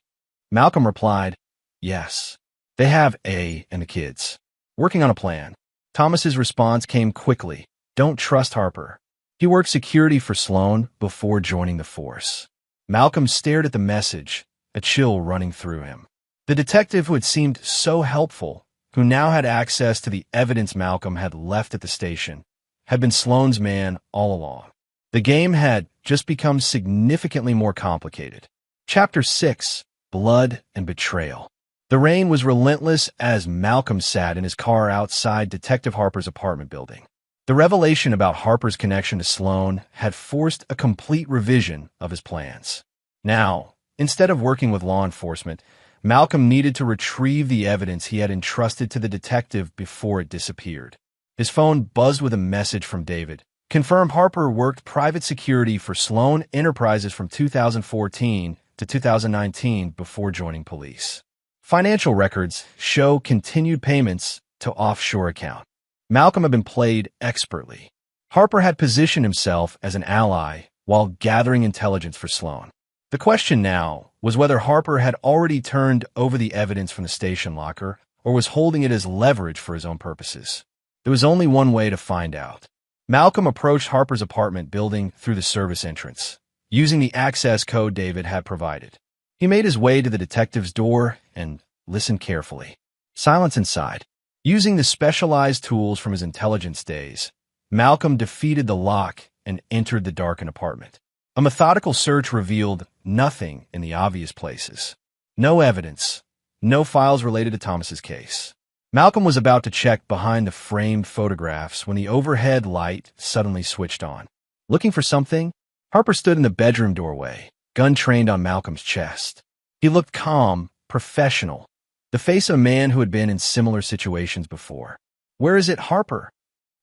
Malcolm replied, yes. They have A and the kids. Working on a plan. Thomas's response came quickly. Don't trust Harper. He worked security for Sloan before joining the force. Malcolm stared at the message, a chill running through him. The detective who had seemed so helpful, who now had access to the evidence Malcolm had left at the station, had been Sloan's man all along. The game had just become significantly more complicated. Chapter 6, Blood and Betrayal. The rain was relentless as Malcolm sat in his car outside Detective Harper's apartment building. The revelation about Harper's connection to Sloan had forced a complete revision of his plans. Now, instead of working with law enforcement, Malcolm needed to retrieve the evidence he had entrusted to the detective before it disappeared. His phone buzzed with a message from David. Confirmed Harper worked private security for Sloan Enterprises from 2014 to 2019 before joining police. Financial records show continued payments to offshore account. Malcolm had been played expertly. Harper had positioned himself as an ally while gathering intelligence for Sloan. The question now was whether Harper had already turned over the evidence from the station locker or was holding it as leverage for his own purposes. There was only one way to find out. Malcolm approached Harper's apartment building through the service entrance, using the access code David had provided. He made his way to the detective's door and listened carefully. Silence inside. Using the specialized tools from his intelligence days, Malcolm defeated the lock and entered the darkened apartment. A methodical search revealed nothing in the obvious places. No evidence, no files related to Thomas's case. Malcolm was about to check behind the framed photographs when the overhead light suddenly switched on. Looking for something? Harper stood in the bedroom doorway, gun trained on Malcolm's chest. He looked calm, professional, the face of a man who had been in similar situations before. Where is it, Harper?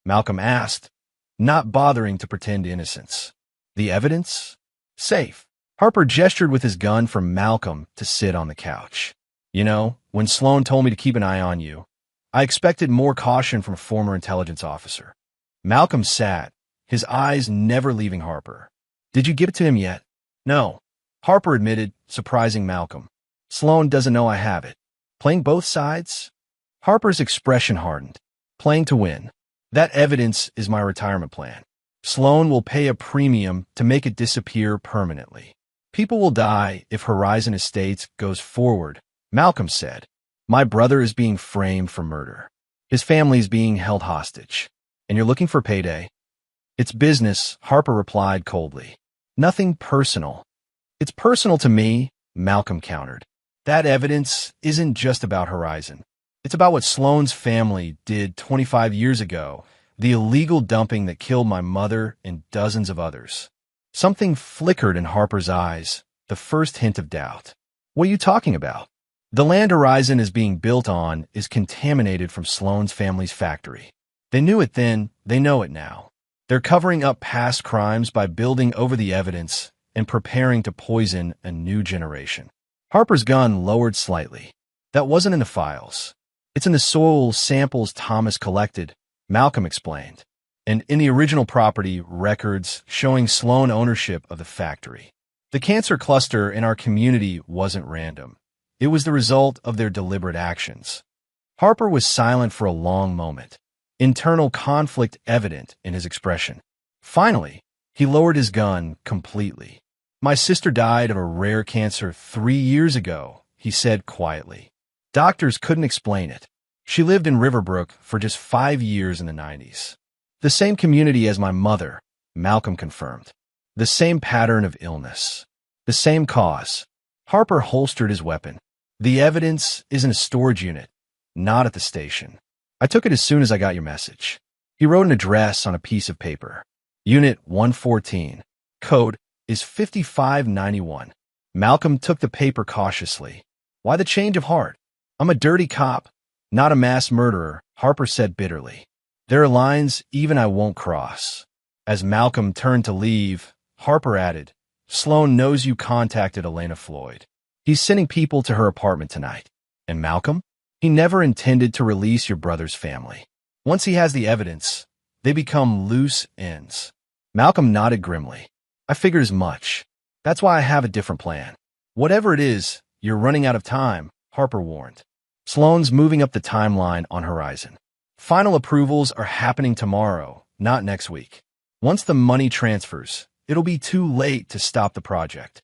Malcolm asked, not bothering to pretend innocence. The evidence? Safe. Harper gestured with his gun for Malcolm to sit on the couch. You know, when Sloan told me to keep an eye on you, I expected more caution from a former intelligence officer. Malcolm sat, his eyes never leaving Harper. Did you give it to him yet? No. Harper admitted, surprising Malcolm. Sloan doesn't know I have it. Playing both sides? Harper's expression hardened. Playing to win. That evidence is my retirement plan. Sloan will pay a premium to make it disappear permanently. People will die if Horizon Estates goes forward, Malcolm said. My brother is being framed for murder. His family is being held hostage. And you're looking for payday? It's business, Harper replied coldly. Nothing personal. It's personal to me, Malcolm countered. That evidence isn't just about Horizon. It's about what Sloan's family did 25 years ago, the illegal dumping that killed my mother and dozens of others. Something flickered in Harper's eyes, the first hint of doubt. What are you talking about? The land Horizon is being built on is contaminated from Sloan's family's factory. They knew it then, they know it now. They're covering up past crimes by building over the evidence and preparing to poison a new generation. Harper's gun lowered slightly. That wasn't in the files. It's in the soil samples Thomas collected, Malcolm explained, and in the original property records showing Sloan ownership of the factory. The cancer cluster in our community wasn't random. It was the result of their deliberate actions. Harper was silent for a long moment, internal conflict evident in his expression. Finally, he lowered his gun completely. My sister died of a rare cancer 3 years ago, he said quietly. Doctors couldn't explain it. She lived in Riverbrook for just 5 years in the 90s. The same community as my mother, Malcolm confirmed. The same pattern of illness. The same cause. Harper holstered his weapon. The evidence is in a storage unit, not at the station. I took it as soon as I got your message. He wrote an address on a piece of paper. Unit 114. Code is 5591. Malcolm took the paper cautiously. Why the change of heart? I'm a dirty cop, not a mass murderer, Harper said bitterly. There are lines even I won't cross. As Malcolm turned to leave, Harper added, Sloan knows you contacted Elena Floyd. He's sending people to her apartment tonight. And Malcolm? He never intended to release your brother's family. Once he has the evidence, they become loose ends. Malcolm nodded grimly. I figured as much. That's why I have a different plan. Whatever it is, you're running out of time, Harper warned. Sloan's moving up the timeline on Horizon. Final approvals are happening tomorrow, not next week. Once the money transfers, it'll be too late to stop the project.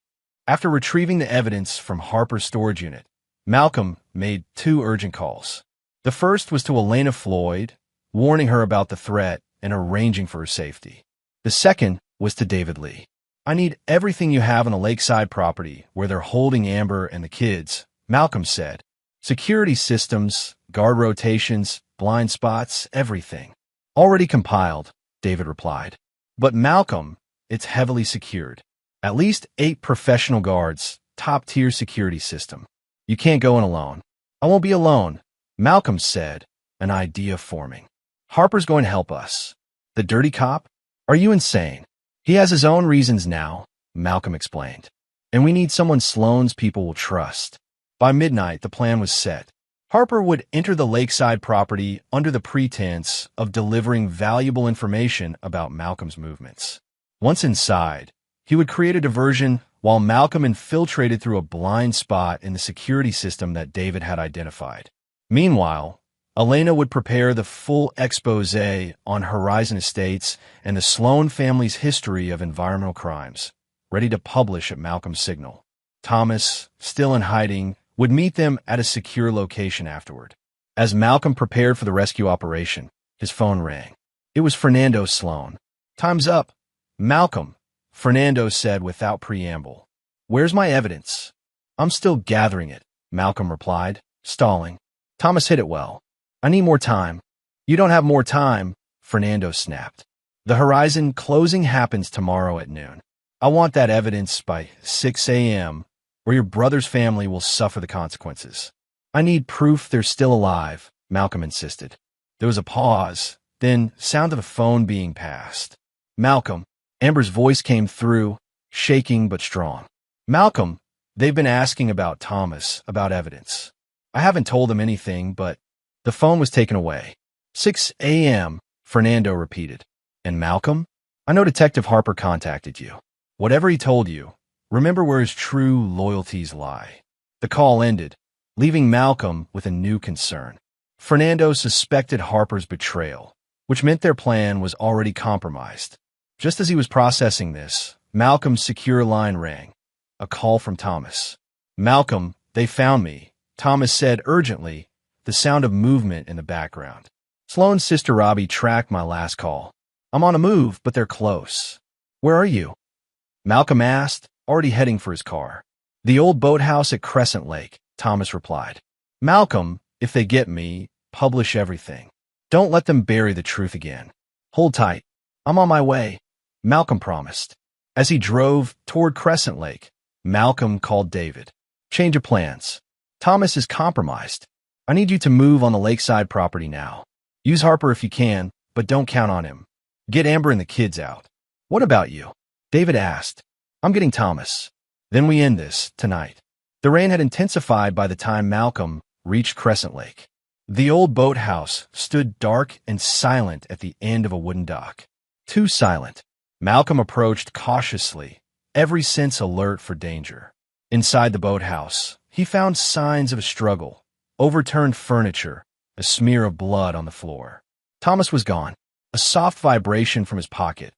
After retrieving the evidence from Harper's storage unit, Malcolm made 2 urgent calls. The first was to Elena Floyd, warning her about the threat and arranging for her safety. The second was to David Lee. I need everything you have on the lakeside property where they're holding Amber and the kids, Malcolm said. Security systems, guard rotations, blind spots, everything. Already compiled, David replied. But Malcolm, it's heavily secured. At least 8 professional guards, top-tier security system. You can't go in alone. I won't be alone, Malcolm said, an idea forming. Harper's going to help us. The dirty cop? Are you insane? He has his own reasons now, Malcolm explained. And we need someone Sloan's people will trust. By midnight, the plan was set. Harper would enter the lakeside property under the pretense of delivering valuable information about Malcolm's movements. Once inside, he would create a diversion while Malcolm infiltrated through a blind spot in the security system that David had identified. Meanwhile, Elena would prepare the full expose on Horizon Estates and the Sloan family's history of environmental crimes, ready to publish at Malcolm's signal. Thomas, still in hiding, would meet them at a secure location afterward. As Malcolm prepared for the rescue operation, his phone rang. It was Fernando Sloan. Time's up. Malcolm, Fernando said without preamble. Where's my evidence? I'm still gathering it, Malcolm replied, stalling. Thomas hit it well. I need more time. You don't have more time, Fernando snapped. The Horizon closing happens tomorrow at noon. I want that evidence by 6 a.m., or your brother's family will suffer the consequences. I need proof they're still alive, Malcolm insisted. There was a pause, then sound of the phone being passed. Malcolm, Amber's voice came through, shaking but strong. Malcolm, they've been asking about Thomas, about evidence. I haven't told them anything, but the phone was taken away. 6 a.m., Fernando repeated. And Malcolm? I know Detective Harper contacted you. Whatever he told you, remember where his true loyalties lie. The call ended, leaving Malcolm with a new concern. Fernando suspected Harper's betrayal, which meant their plan was already compromised. Just as he was processing this, Malcolm's secure line rang. A call from Thomas. Malcolm, they found me, Thomas said urgently, the sound of movement in the background. Sloan's sister Robbie tracked my last call. I'm on a move, but they're close. Where are you? Malcolm asked, already heading for his car. The old boathouse at Crescent Lake, Thomas replied. Malcolm, if they get me, publish everything. Don't let them bury the truth again. Hold tight. I'm on my way, Malcolm promised. As he drove toward Crescent Lake, Malcolm called David. Change of plans. Thomas is compromised. I need you to move on the lakeside property now. Use Harper if you can, but don't count on him. Get Amber and the kids out. What about you? David asked. I'm getting Thomas. Then we end this, tonight. The rain had intensified by the time Malcolm reached Crescent Lake. The old boathouse stood dark and silent at the end of a wooden dock. Too silent. Malcolm approached cautiously, every sense alert for danger. Inside the boathouse, he found signs of a struggle, overturned furniture, a smear of blood on the floor. Thomas was gone. A soft vibration from his pocket.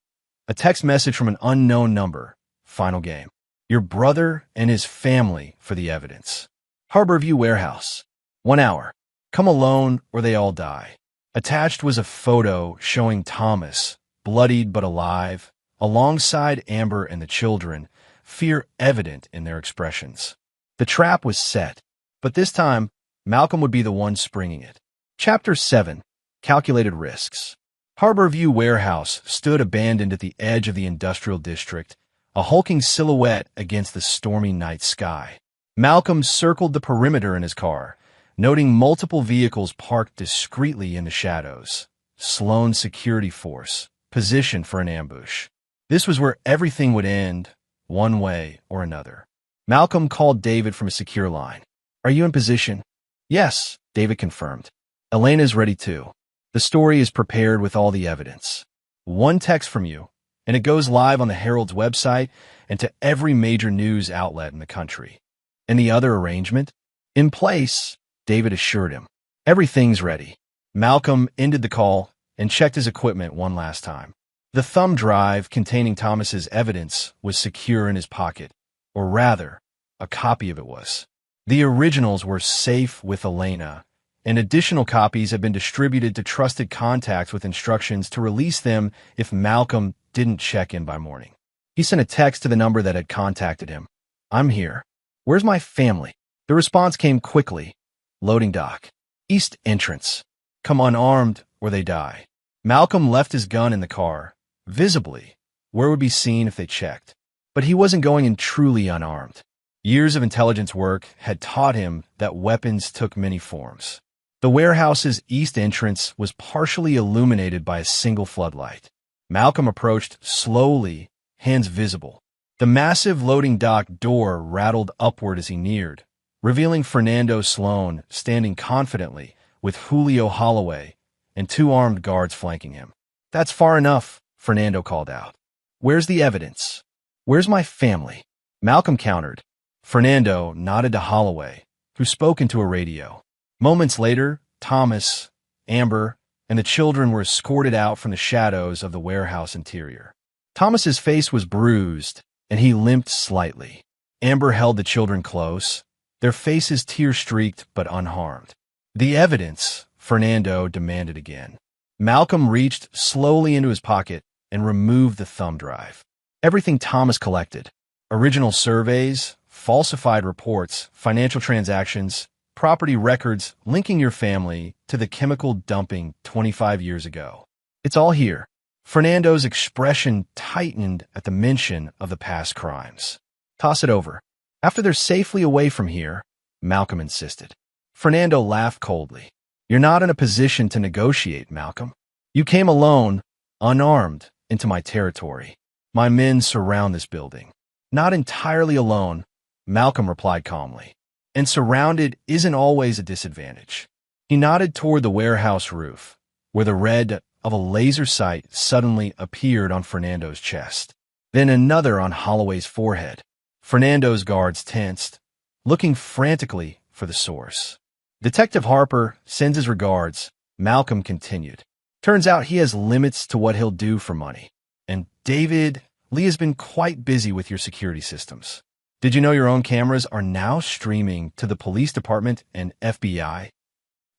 A text message from an unknown number. Final game. Your brother and his family for the evidence. Harborview Warehouse. 1 hour. Come alone or they all die. Attached was a photo showing Thomas, bloodied but alive, alongside Amber and the children, fear evident in their expressions. The trap was set, but this time, Malcolm would be the one springing it. Chapter 7. Calculated Risks. Harborview Warehouse stood abandoned at the edge of the industrial district, a hulking silhouette against the stormy night sky. Malcolm circled the perimeter in his car, noting multiple vehicles parked discreetly in the shadows. Sloan's security force, positioned for an ambush. This was where everything would end, one way or another. Malcolm called David from a secure line. Are you in position? Yes, David confirmed. Elena's ready too. The story is prepared with all the evidence. One text from you, and it goes live on the Herald's website and to every major news outlet in the country. And the other arrangement? In place, David assured him. Everything's ready. Malcolm ended the call and checked his equipment one last time. The thumb drive containing Thomas's evidence was secure in his pocket, or rather, a copy of it was. The originals were safe with Elena, and additional copies had been distributed to trusted contacts with instructions to release them if Malcolm didn't check in by morning. He sent a text to the number that had contacted him. I'm here. Where's my family? The response came quickly. Loading dock. East entrance. Come unarmed or they die. Malcolm left his gun in the car, visibly, where it would be seen if they checked. But he wasn't going in truly unarmed. Years of intelligence work had taught him that weapons took many forms. The warehouse's east entrance was partially illuminated by a single floodlight. Malcolm approached slowly, hands visible. The massive loading dock door rattled upward as he neared, revealing Fernando Sloan standing confidently with Julio Holloway and 2 armed guards flanking him. That's far enough, Fernando called out. Where's the evidence? Where's my family? Malcolm countered. Fernando nodded to Holloway, who spoke into a radio. Moments later, Thomas, Amber, and the children were escorted out from the shadows of the warehouse interior. Thomas's face was bruised, and he limped slightly. Amber held the children close, their faces tear-streaked but unharmed. The evidence, Fernando demanded again. Malcolm reached slowly into his pocket and removed the thumb drive. Everything Thomas collected. Original surveys, falsified reports, financial transactions, property records linking your family to the chemical dumping 25 years ago. It's all here. Fernando's expression tightened at the mention of the past crimes. Toss it over. After they're safely away from here, Malcolm insisted. Fernando laughed coldly. You're not in a position to negotiate, Malcolm. You came alone, unarmed, into my territory. My men surround this building. Not entirely alone, Malcolm replied calmly. And surrounded isn't always a disadvantage. He nodded toward the warehouse roof, where the red of a laser sight suddenly appeared on Fernando's chest. Then another on Holloway's forehead. Fernando's guards tensed, looking frantically for the source. Detective Harper sends his regards, Malcolm continued. Turns out he has limits to what he'll do for money. And David, Lee has been quite busy with your security systems. Did you know your own cameras are now streaming to the police department and FBI?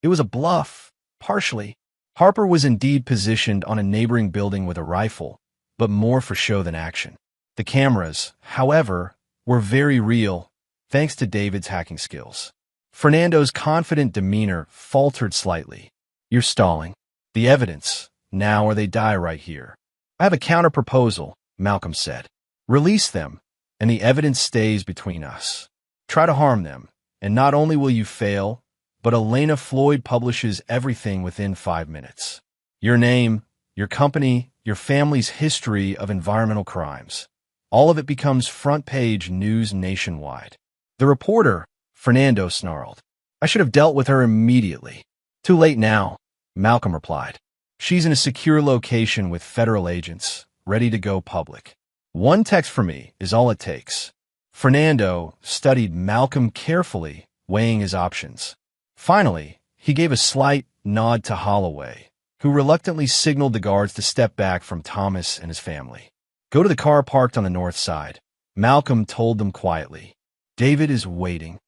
It was a bluff, partially. Harper was indeed positioned on a neighboring building with a rifle, but more for show than action. The cameras, however, were very real, thanks to David's hacking skills. Fernando's confident demeanor faltered slightly. You're stalling. The evidence, now or they die right here. I have a counter-proposal, Malcolm said. Release them, and the evidence stays between us. Try to harm them, and not only will you fail, but Elena Floyd publishes everything within 5 minutes. Your name, your company, your family's history of environmental crimes. All of it becomes front-page news nationwide. The reporter, Fernando, snarled. I should have dealt with her immediately. Too late now, Malcolm replied. She's in a secure location with federal agents, ready to go public. One text from me is all it takes. Fernando studied Malcolm carefully, weighing his options. Finally, he gave a slight nod to Holloway, who reluctantly signaled the guards to step back from Thomas and his family. Go to the car parked on the north side, Malcolm told them quietly. David is waiting.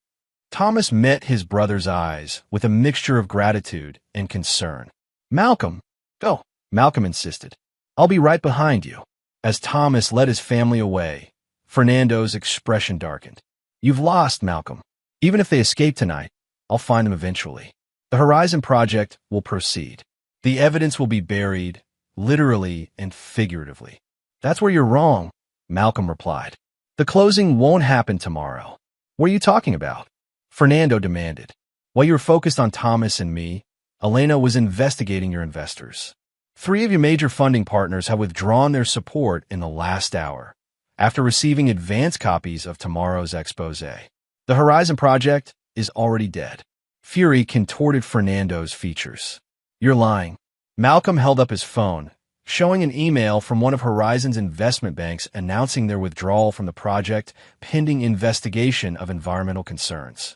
Thomas met his brother's eyes with a mixture of gratitude and concern. Malcolm, go, Malcolm insisted. I'll be right behind you. As Thomas led his family away, Fernando's expression darkened. You've lost, Malcolm. Even if they escape tonight, I'll find them eventually. The Horizon Project will proceed. The evidence will be buried, literally and figuratively. That's where you're wrong, Malcolm replied. The closing won't happen tomorrow. What are you talking about? Fernando demanded. While you were focused on Thomas and me, Elena was investigating your investors. 3 of your major funding partners have withdrawn their support in the last hour, after receiving advance copies of tomorrow's expose. The Horizon Project is already dead. Fury contorted Fernando's features. You're lying. Malcolm held up his phone, showing an email from one of Horizon's investment banks announcing their withdrawal from the project pending investigation of environmental concerns.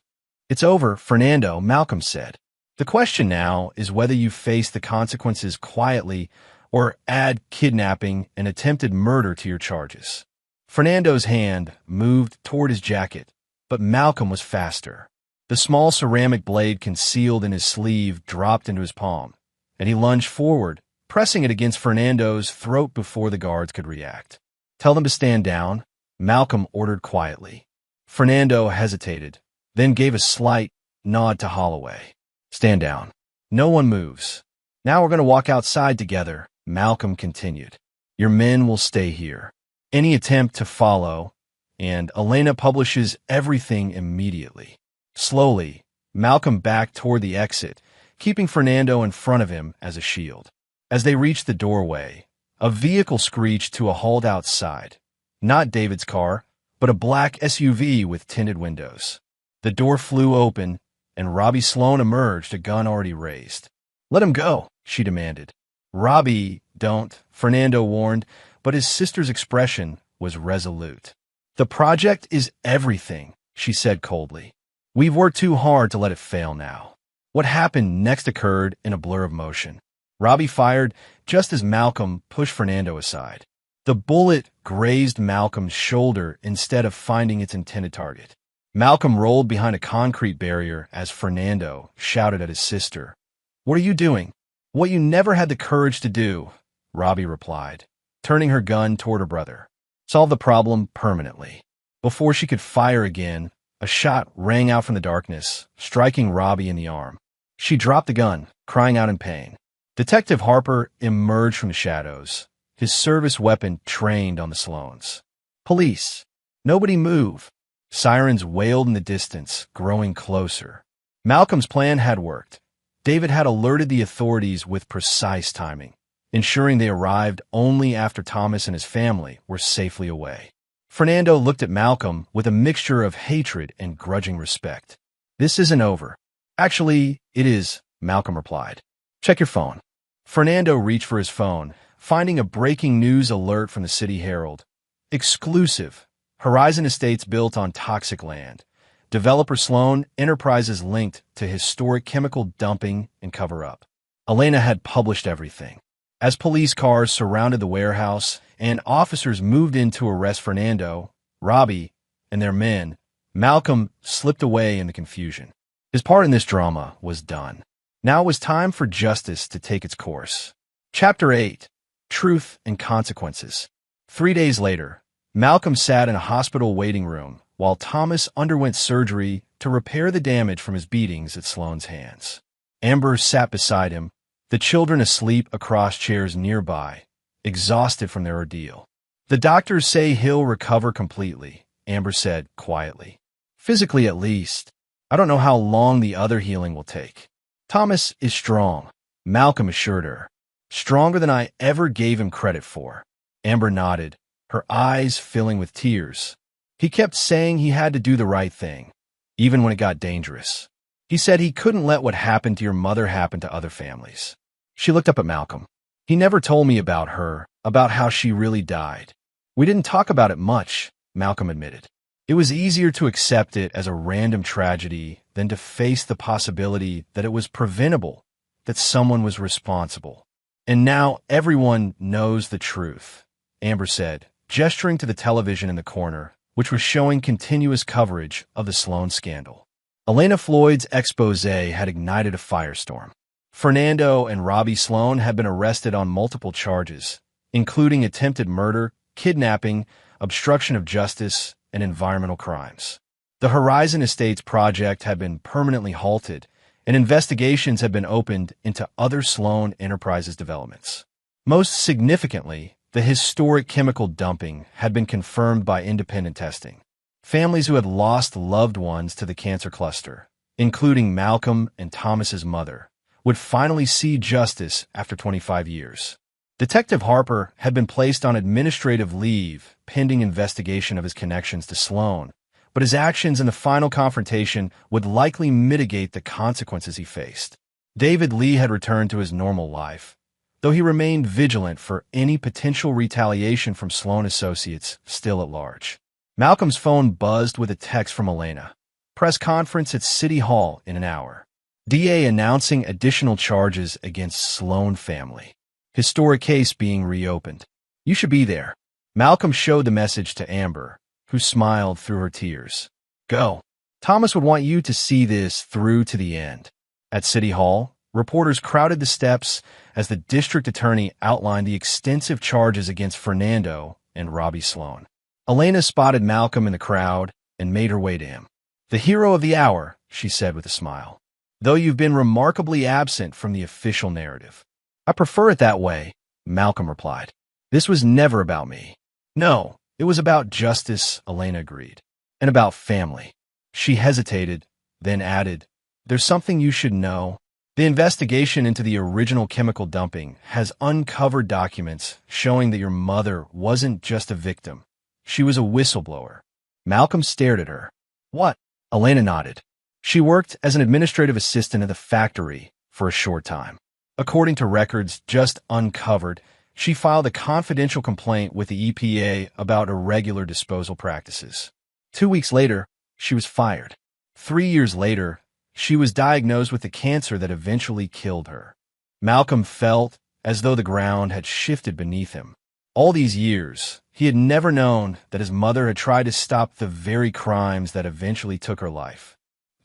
It's over, Fernando, Malcolm said. The question now is whether you face the consequences quietly or add kidnapping and attempted murder to your charges. Fernando's hand moved toward his jacket, but Malcolm was faster. The small ceramic blade concealed in his sleeve dropped into his palm, and he lunged forward, pressing it against Fernando's throat before the guards could react. Tell them to stand down, Malcolm ordered quietly. Fernando hesitated, then gave a slight nod to Holloway. Stand down. No one moves. Now we're going to walk outside together, Malcolm continued. Your men will stay here. Any attempt to follow, and Elena publishes everything immediately. Slowly, Malcolm backed toward the exit, keeping Fernando in front of him as a shield. As they reached the doorway, a vehicle screeched to a halt outside. Not David's car, but a black SUV with tinted windows. The door flew open, and Robbie Sloan emerged, a gun already raised. Let him go, she demanded. Robbie, don't, Fernando warned, but his sister's expression was resolute. The project is everything, she said coldly. We've worked too hard to let it fail now. What happened next occurred in a blur of motion. Robbie fired just as Malcolm pushed Fernando aside. The bullet grazed Malcolm's shoulder instead of finding its intended target. Malcolm rolled behind a concrete barrier as Fernando shouted at his sister. What are you doing? What you never had the courage to do, Robbie replied, turning her gun toward her brother. Solve the problem permanently. Before she could fire again, a shot rang out from the darkness, striking Robbie in the arm. She dropped the gun, crying out in pain. Detective Harper emerged from the shadows, his service weapon trained on the Sloans. Police. Nobody move. Sirens wailed in the distance, growing closer. Malcolm's plan had worked. David had alerted the authorities with precise timing, ensuring they arrived only after Thomas and his family were safely away. Fernando looked at Malcolm with a mixture of hatred and grudging respect. This isn't over. Actually, it is, Malcolm replied. Check your phone. Fernando reached for his phone, finding a breaking news alert from the City Herald. Exclusive. Horizon Estates built on toxic land. Developer Sloan enterprises linked to historic chemical dumping and cover-up. Elena had published everything. As police cars surrounded the warehouse and officers moved in to arrest Fernando, Robbie, and their men, Malcolm slipped away in the confusion. His part in this drama was done. Now it was time for justice to take its course. Chapter 8. Truth and Consequences. 3 days later, Malcolm sat in a hospital waiting room while Thomas underwent surgery to repair the damage from his beatings at Sloan's hands. Amber sat beside him, the children asleep across chairs nearby, exhausted from their ordeal. The doctors say he'll recover completely, Amber said quietly. Physically at least. I don't know how long the other healing will take. Thomas is strong, Malcolm assured her. Stronger than I ever gave him credit for. Amber nodded, her eyes filling with tears. He kept saying he had to do the right thing, even when it got dangerous. He said he couldn't let what happened to your mother happen to other families. She looked up at Malcolm. He never told me about her, about how she really died. We didn't talk about it much, Malcolm admitted. It was easier to accept it as a random tragedy than to face the possibility that it was preventable, that someone was responsible. And now everyone knows the truth, Amber said, gesturing to the television in the corner, which was showing continuous coverage of the Sloan scandal. Elena Floyd's expose had ignited a firestorm. Fernando and Robbie Sloan had been arrested on multiple charges, including attempted murder, kidnapping, obstruction of justice, and environmental crimes. The Horizon Estates project had been permanently halted, and investigations had been opened into other Sloan Enterprises developments. Most significantly, the historic chemical dumping had been confirmed by independent testing. Families who had lost loved ones to the cancer cluster, including Malcolm and Thomas's mother, would finally see justice after 25 years. Detective Harper had been placed on administrative leave pending investigation of his connections to Sloan, but his actions in the final confrontation would likely mitigate the consequences he faced. David Lee had returned to his normal life, though he remained vigilant for any potential retaliation from Sloan associates still at large. Malcolm's phone buzzed with a text from Elena. Press conference at City Hall in an hour. DA announcing additional charges against Sloan family. Historic case being reopened. You should be there. Malcolm showed the message to Amber, who smiled through her tears. Go. Thomas would want you to see this through to the end. At City Hall, reporters crowded the steps as the district attorney outlined the extensive charges against Fernando and Robbie Sloan. Elena spotted Malcolm in the crowd and made her way to him. The hero of the hour, she said with a smile. Though you've been remarkably absent from the official narrative. I prefer it that way, Malcolm replied. This was never about me. No, it was about justice, Elena agreed. And about family. She hesitated, then added, There's something you should know. The investigation into the original chemical dumping has uncovered documents showing that your mother wasn't just a victim. She was a whistleblower. Malcolm stared at her. What? Elena nodded. She worked as an administrative assistant at the factory for a short time. According to records just uncovered, she filed a confidential complaint with the EPA about irregular disposal practices. 2 weeks later, she was fired. 3 years later, she was diagnosed with the cancer that eventually killed her. Malcolm felt as though the ground had shifted beneath him. All these years, he had never known that his mother had tried to stop the very crimes that eventually took her life.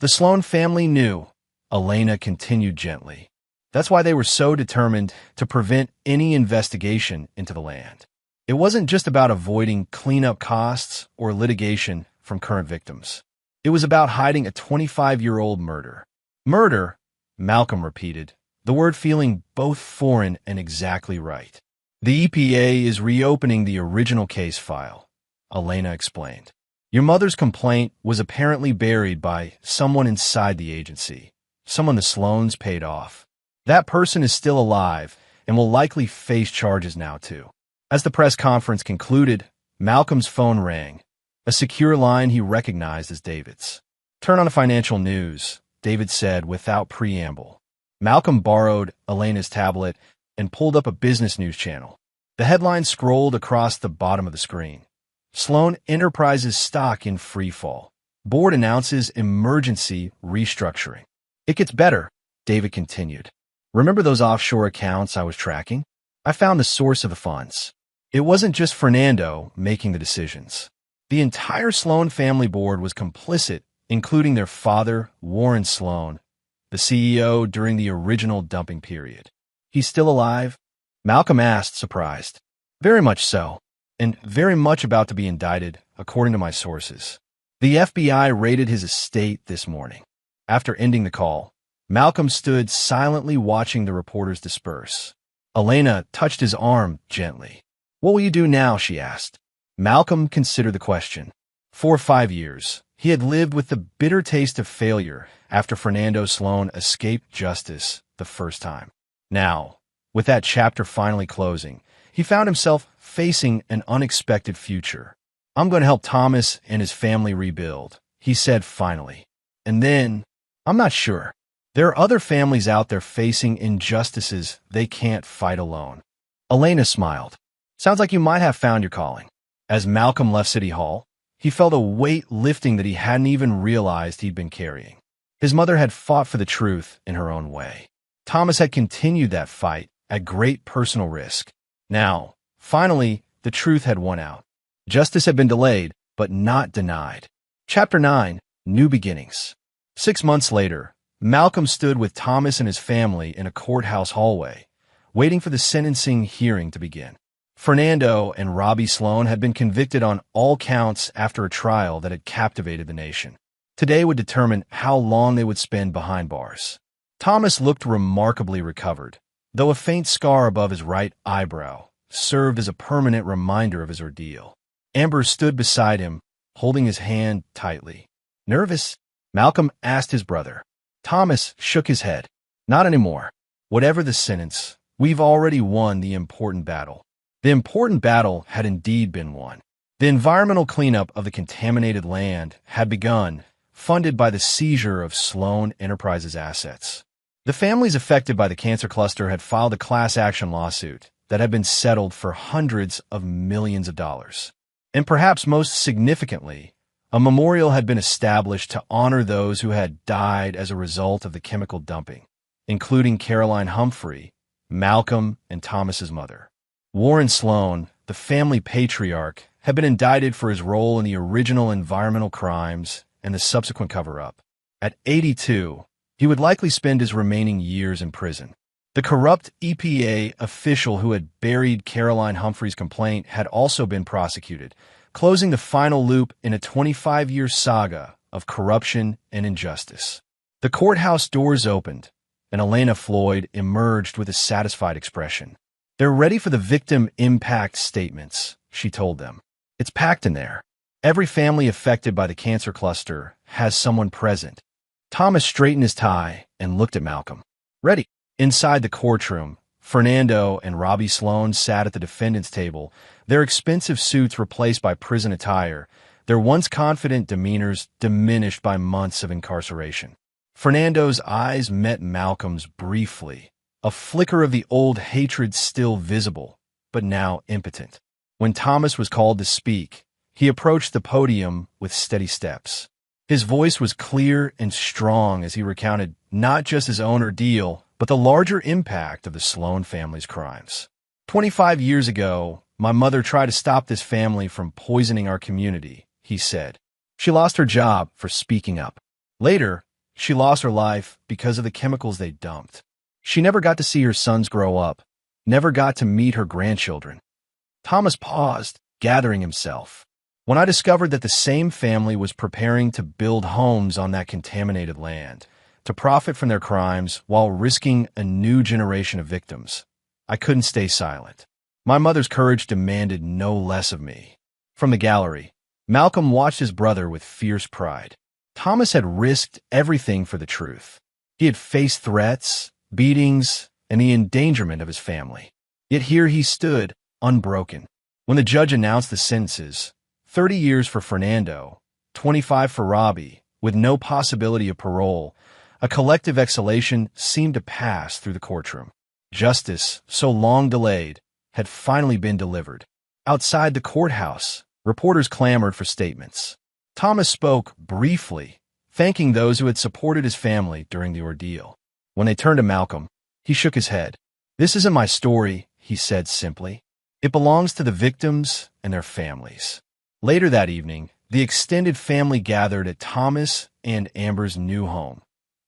The Sloan family knew, Elena continued gently. That's why they were so determined to prevent any investigation into the land. It wasn't just about avoiding cleanup costs or litigation from current victims. It was about hiding a 25-year-old murder. Murder, Malcolm repeated, the word feeling both foreign and exactly right. The EPA is reopening the original case file, Elena explained. Your mother's complaint was apparently buried by someone inside the agency, someone the Sloans paid off. That person is still alive and will likely face charges now, too. As the press conference concluded, Malcolm's phone rang, a secure line he recognized as David's. Turn on the financial news, David said without preamble. Malcolm borrowed Elena's tablet and pulled up a business news channel. The headline scrolled across the bottom of the screen. Sloan Enterprises stock in freefall. Board announces emergency restructuring. It gets better, David continued. Remember those offshore accounts I was tracking? I found the source of the funds. It wasn't just Fernando making the decisions. The entire Sloan family board was complicit, including their father, Warren Sloan, the CEO during the original dumping period. He's still alive? Malcolm asked, surprised. Very much so, and very much about to be indicted, according to my sources. The FBI raided his estate this morning. After ending the call, Malcolm stood silently watching the reporters disperse. Elena touched his arm gently. What will you do now, she asked. Malcolm considered the question. 4 or 5 years, He had lived with the bitter taste of failure after Fernando Sloan escaped justice the first time. Now, with that chapter finally closing, he found himself facing an unexpected future. "I'm going to help Thomas and his family rebuild," he said finally. And then, "I'm not sure. There are other families out there facing injustices they can't fight alone." Elena smiled. "Sounds like you might have found your calling." As Malcolm left City Hall, he felt a weight lifting that he hadn't even realized he'd been carrying. His mother had fought for the truth in her own way. Thomas had continued that fight at great personal risk. Now, finally, the truth had won out. Justice had been delayed, but not denied. Chapter 9, New Beginnings. 6 months later, Malcolm stood with Thomas and his family in a courthouse hallway, waiting for the sentencing hearing to begin. Fernando and Robbie Sloan had been convicted on all counts after a trial that had captivated the nation. Today would determine how long they would spend behind bars. Thomas looked remarkably recovered, though a faint scar above his right eyebrow served as a permanent reminder of his ordeal. Amber stood beside him, holding his hand tightly. "Nervous?" Malcolm asked his brother. Thomas shook his head. "Not anymore. Whatever the sentence, we've already won the important battle." The important battle had indeed been won. The environmental cleanup of the contaminated land had begun, funded by the seizure of Sloan Enterprises assets. The families affected by the cancer cluster had filed a class action lawsuit that had been settled for hundreds of millions of dollars. And perhaps most significantly, a memorial had been established to honor those who had died as a result of the chemical dumping, including Caroline Humphrey, Malcolm, and Thomas's mother. Warren Sloan, the family patriarch, had been indicted for his role in the original environmental crimes and the subsequent cover-up. At 82, he would likely spend his remaining years in prison. The corrupt EPA official who had buried Caroline Humphrey's complaint had also been prosecuted, closing the final loop in a 25-year saga of corruption and injustice. The courthouse doors opened, and Elena Floyd emerged with a satisfied expression. "They're ready for the victim impact statements," she told them. "It's packed in there. Every family affected by the cancer cluster has someone present." Thomas straightened his tie and looked at Malcolm. "Ready." Inside the courtroom, Fernando and Robbie Sloan sat at the defendant's table, their expensive suits replaced by prison attire, their once confident demeanors diminished by months of incarceration. Fernando's eyes met Malcolm's briefly, a flicker of the old hatred still visible, but now impotent. When Thomas was called to speak, he approached the podium with steady steps. His voice was clear and strong as he recounted not just his own ordeal, but the larger impact of the Sloan family's crimes. 25 years ago, my mother tried to stop this family from poisoning our community, he said. She lost her job for speaking up. Later, she lost her life because of the chemicals they dumped. She never got to see her sons grow up, never got to meet her grandchildren. Thomas paused, gathering himself. When I discovered that the same family was preparing to build homes on that contaminated land, to profit from their crimes while risking a new generation of victims, I couldn't stay silent. My mother's courage demanded no less of me. From the gallery, Malcolm watched his brother with fierce pride. Thomas had risked everything for the truth. He had faced threats, beatings, and the endangerment of his family. Yet here he stood, unbroken. When the judge announced the sentences, 30 years for Fernando, 25 for Robbie, with no possibility of parole, a collective exhalation seemed to pass through the courtroom. Justice, so long delayed, had finally been delivered. Outside the courthouse, reporters clamored for statements. Thomas spoke briefly, thanking those who had supported his family during the ordeal. When they turned to Malcolm, he shook his head. "This isn't my story," he said simply. "It belongs to the victims and their families." Later that evening, the extended family gathered at Thomas and Amber's new home,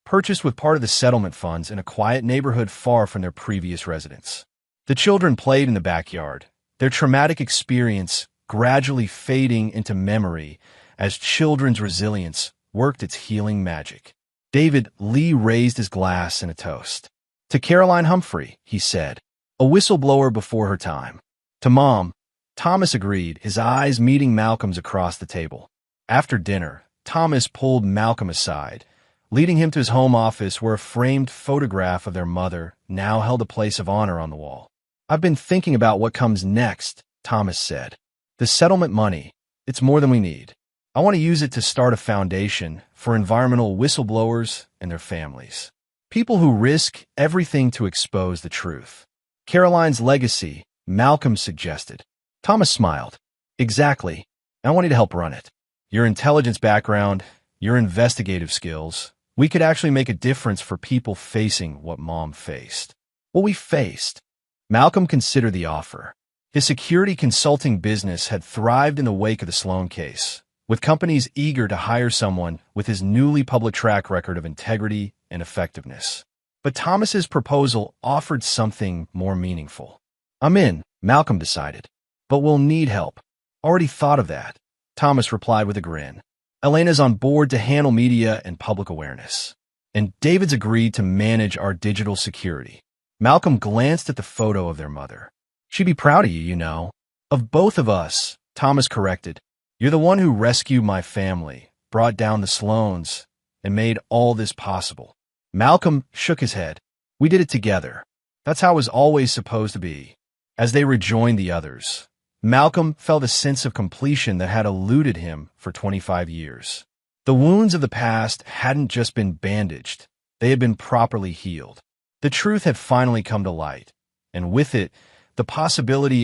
purchased with part of the settlement funds in a quiet neighborhood far from their previous residence. The children played in the backyard, their traumatic experience gradually fading into memory as children's resilience worked its healing magic. David Lee raised his glass in a toast. "To Caroline Humphrey," he said, "a whistleblower before her time." "To Mom," Thomas agreed, his eyes meeting Malcolm's across the table. After dinner, Thomas pulled Malcolm aside, leading him to his home office where a framed photograph of their mother now held a place of honor on the wall. "I've been thinking about what comes next," Thomas said. "The settlement money, it's more than we need. I want to use it to start a foundation for environmental whistleblowers and their families. People who risk everything to expose the truth. Caroline's legacy," Malcolm suggested. Thomas smiled. "Exactly. I want you to help run it. Your intelligence background, your investigative skills, we could actually make a difference for people facing what Mom faced." "What we faced?" Malcolm considered the offer. His security consulting business had thrived in the wake of the Sloan case, with companies eager to hire someone with his newly public track record of integrity and effectiveness. But Thomas's proposal offered something more meaningful. "I'm in," Malcolm decided. "But we'll need help." "Already thought of that," Thomas replied with a grin. "Elena's on board to handle media and public awareness. And David's agreed to manage our digital security." Malcolm glanced at the photo of their mother. "She'd be proud of you, you know." "Of both of us," Thomas corrected. "You're the one who rescued my family, brought down the Sloans, and made all this possible." Malcolm shook his head. "We did it together. That's how it was always supposed to be." As they rejoined the others, Malcolm felt a sense of completion that had eluded him for 25 years. The wounds of the past hadn't just been bandaged, they had been properly healed. The truth had finally come to light, and with it, the possibility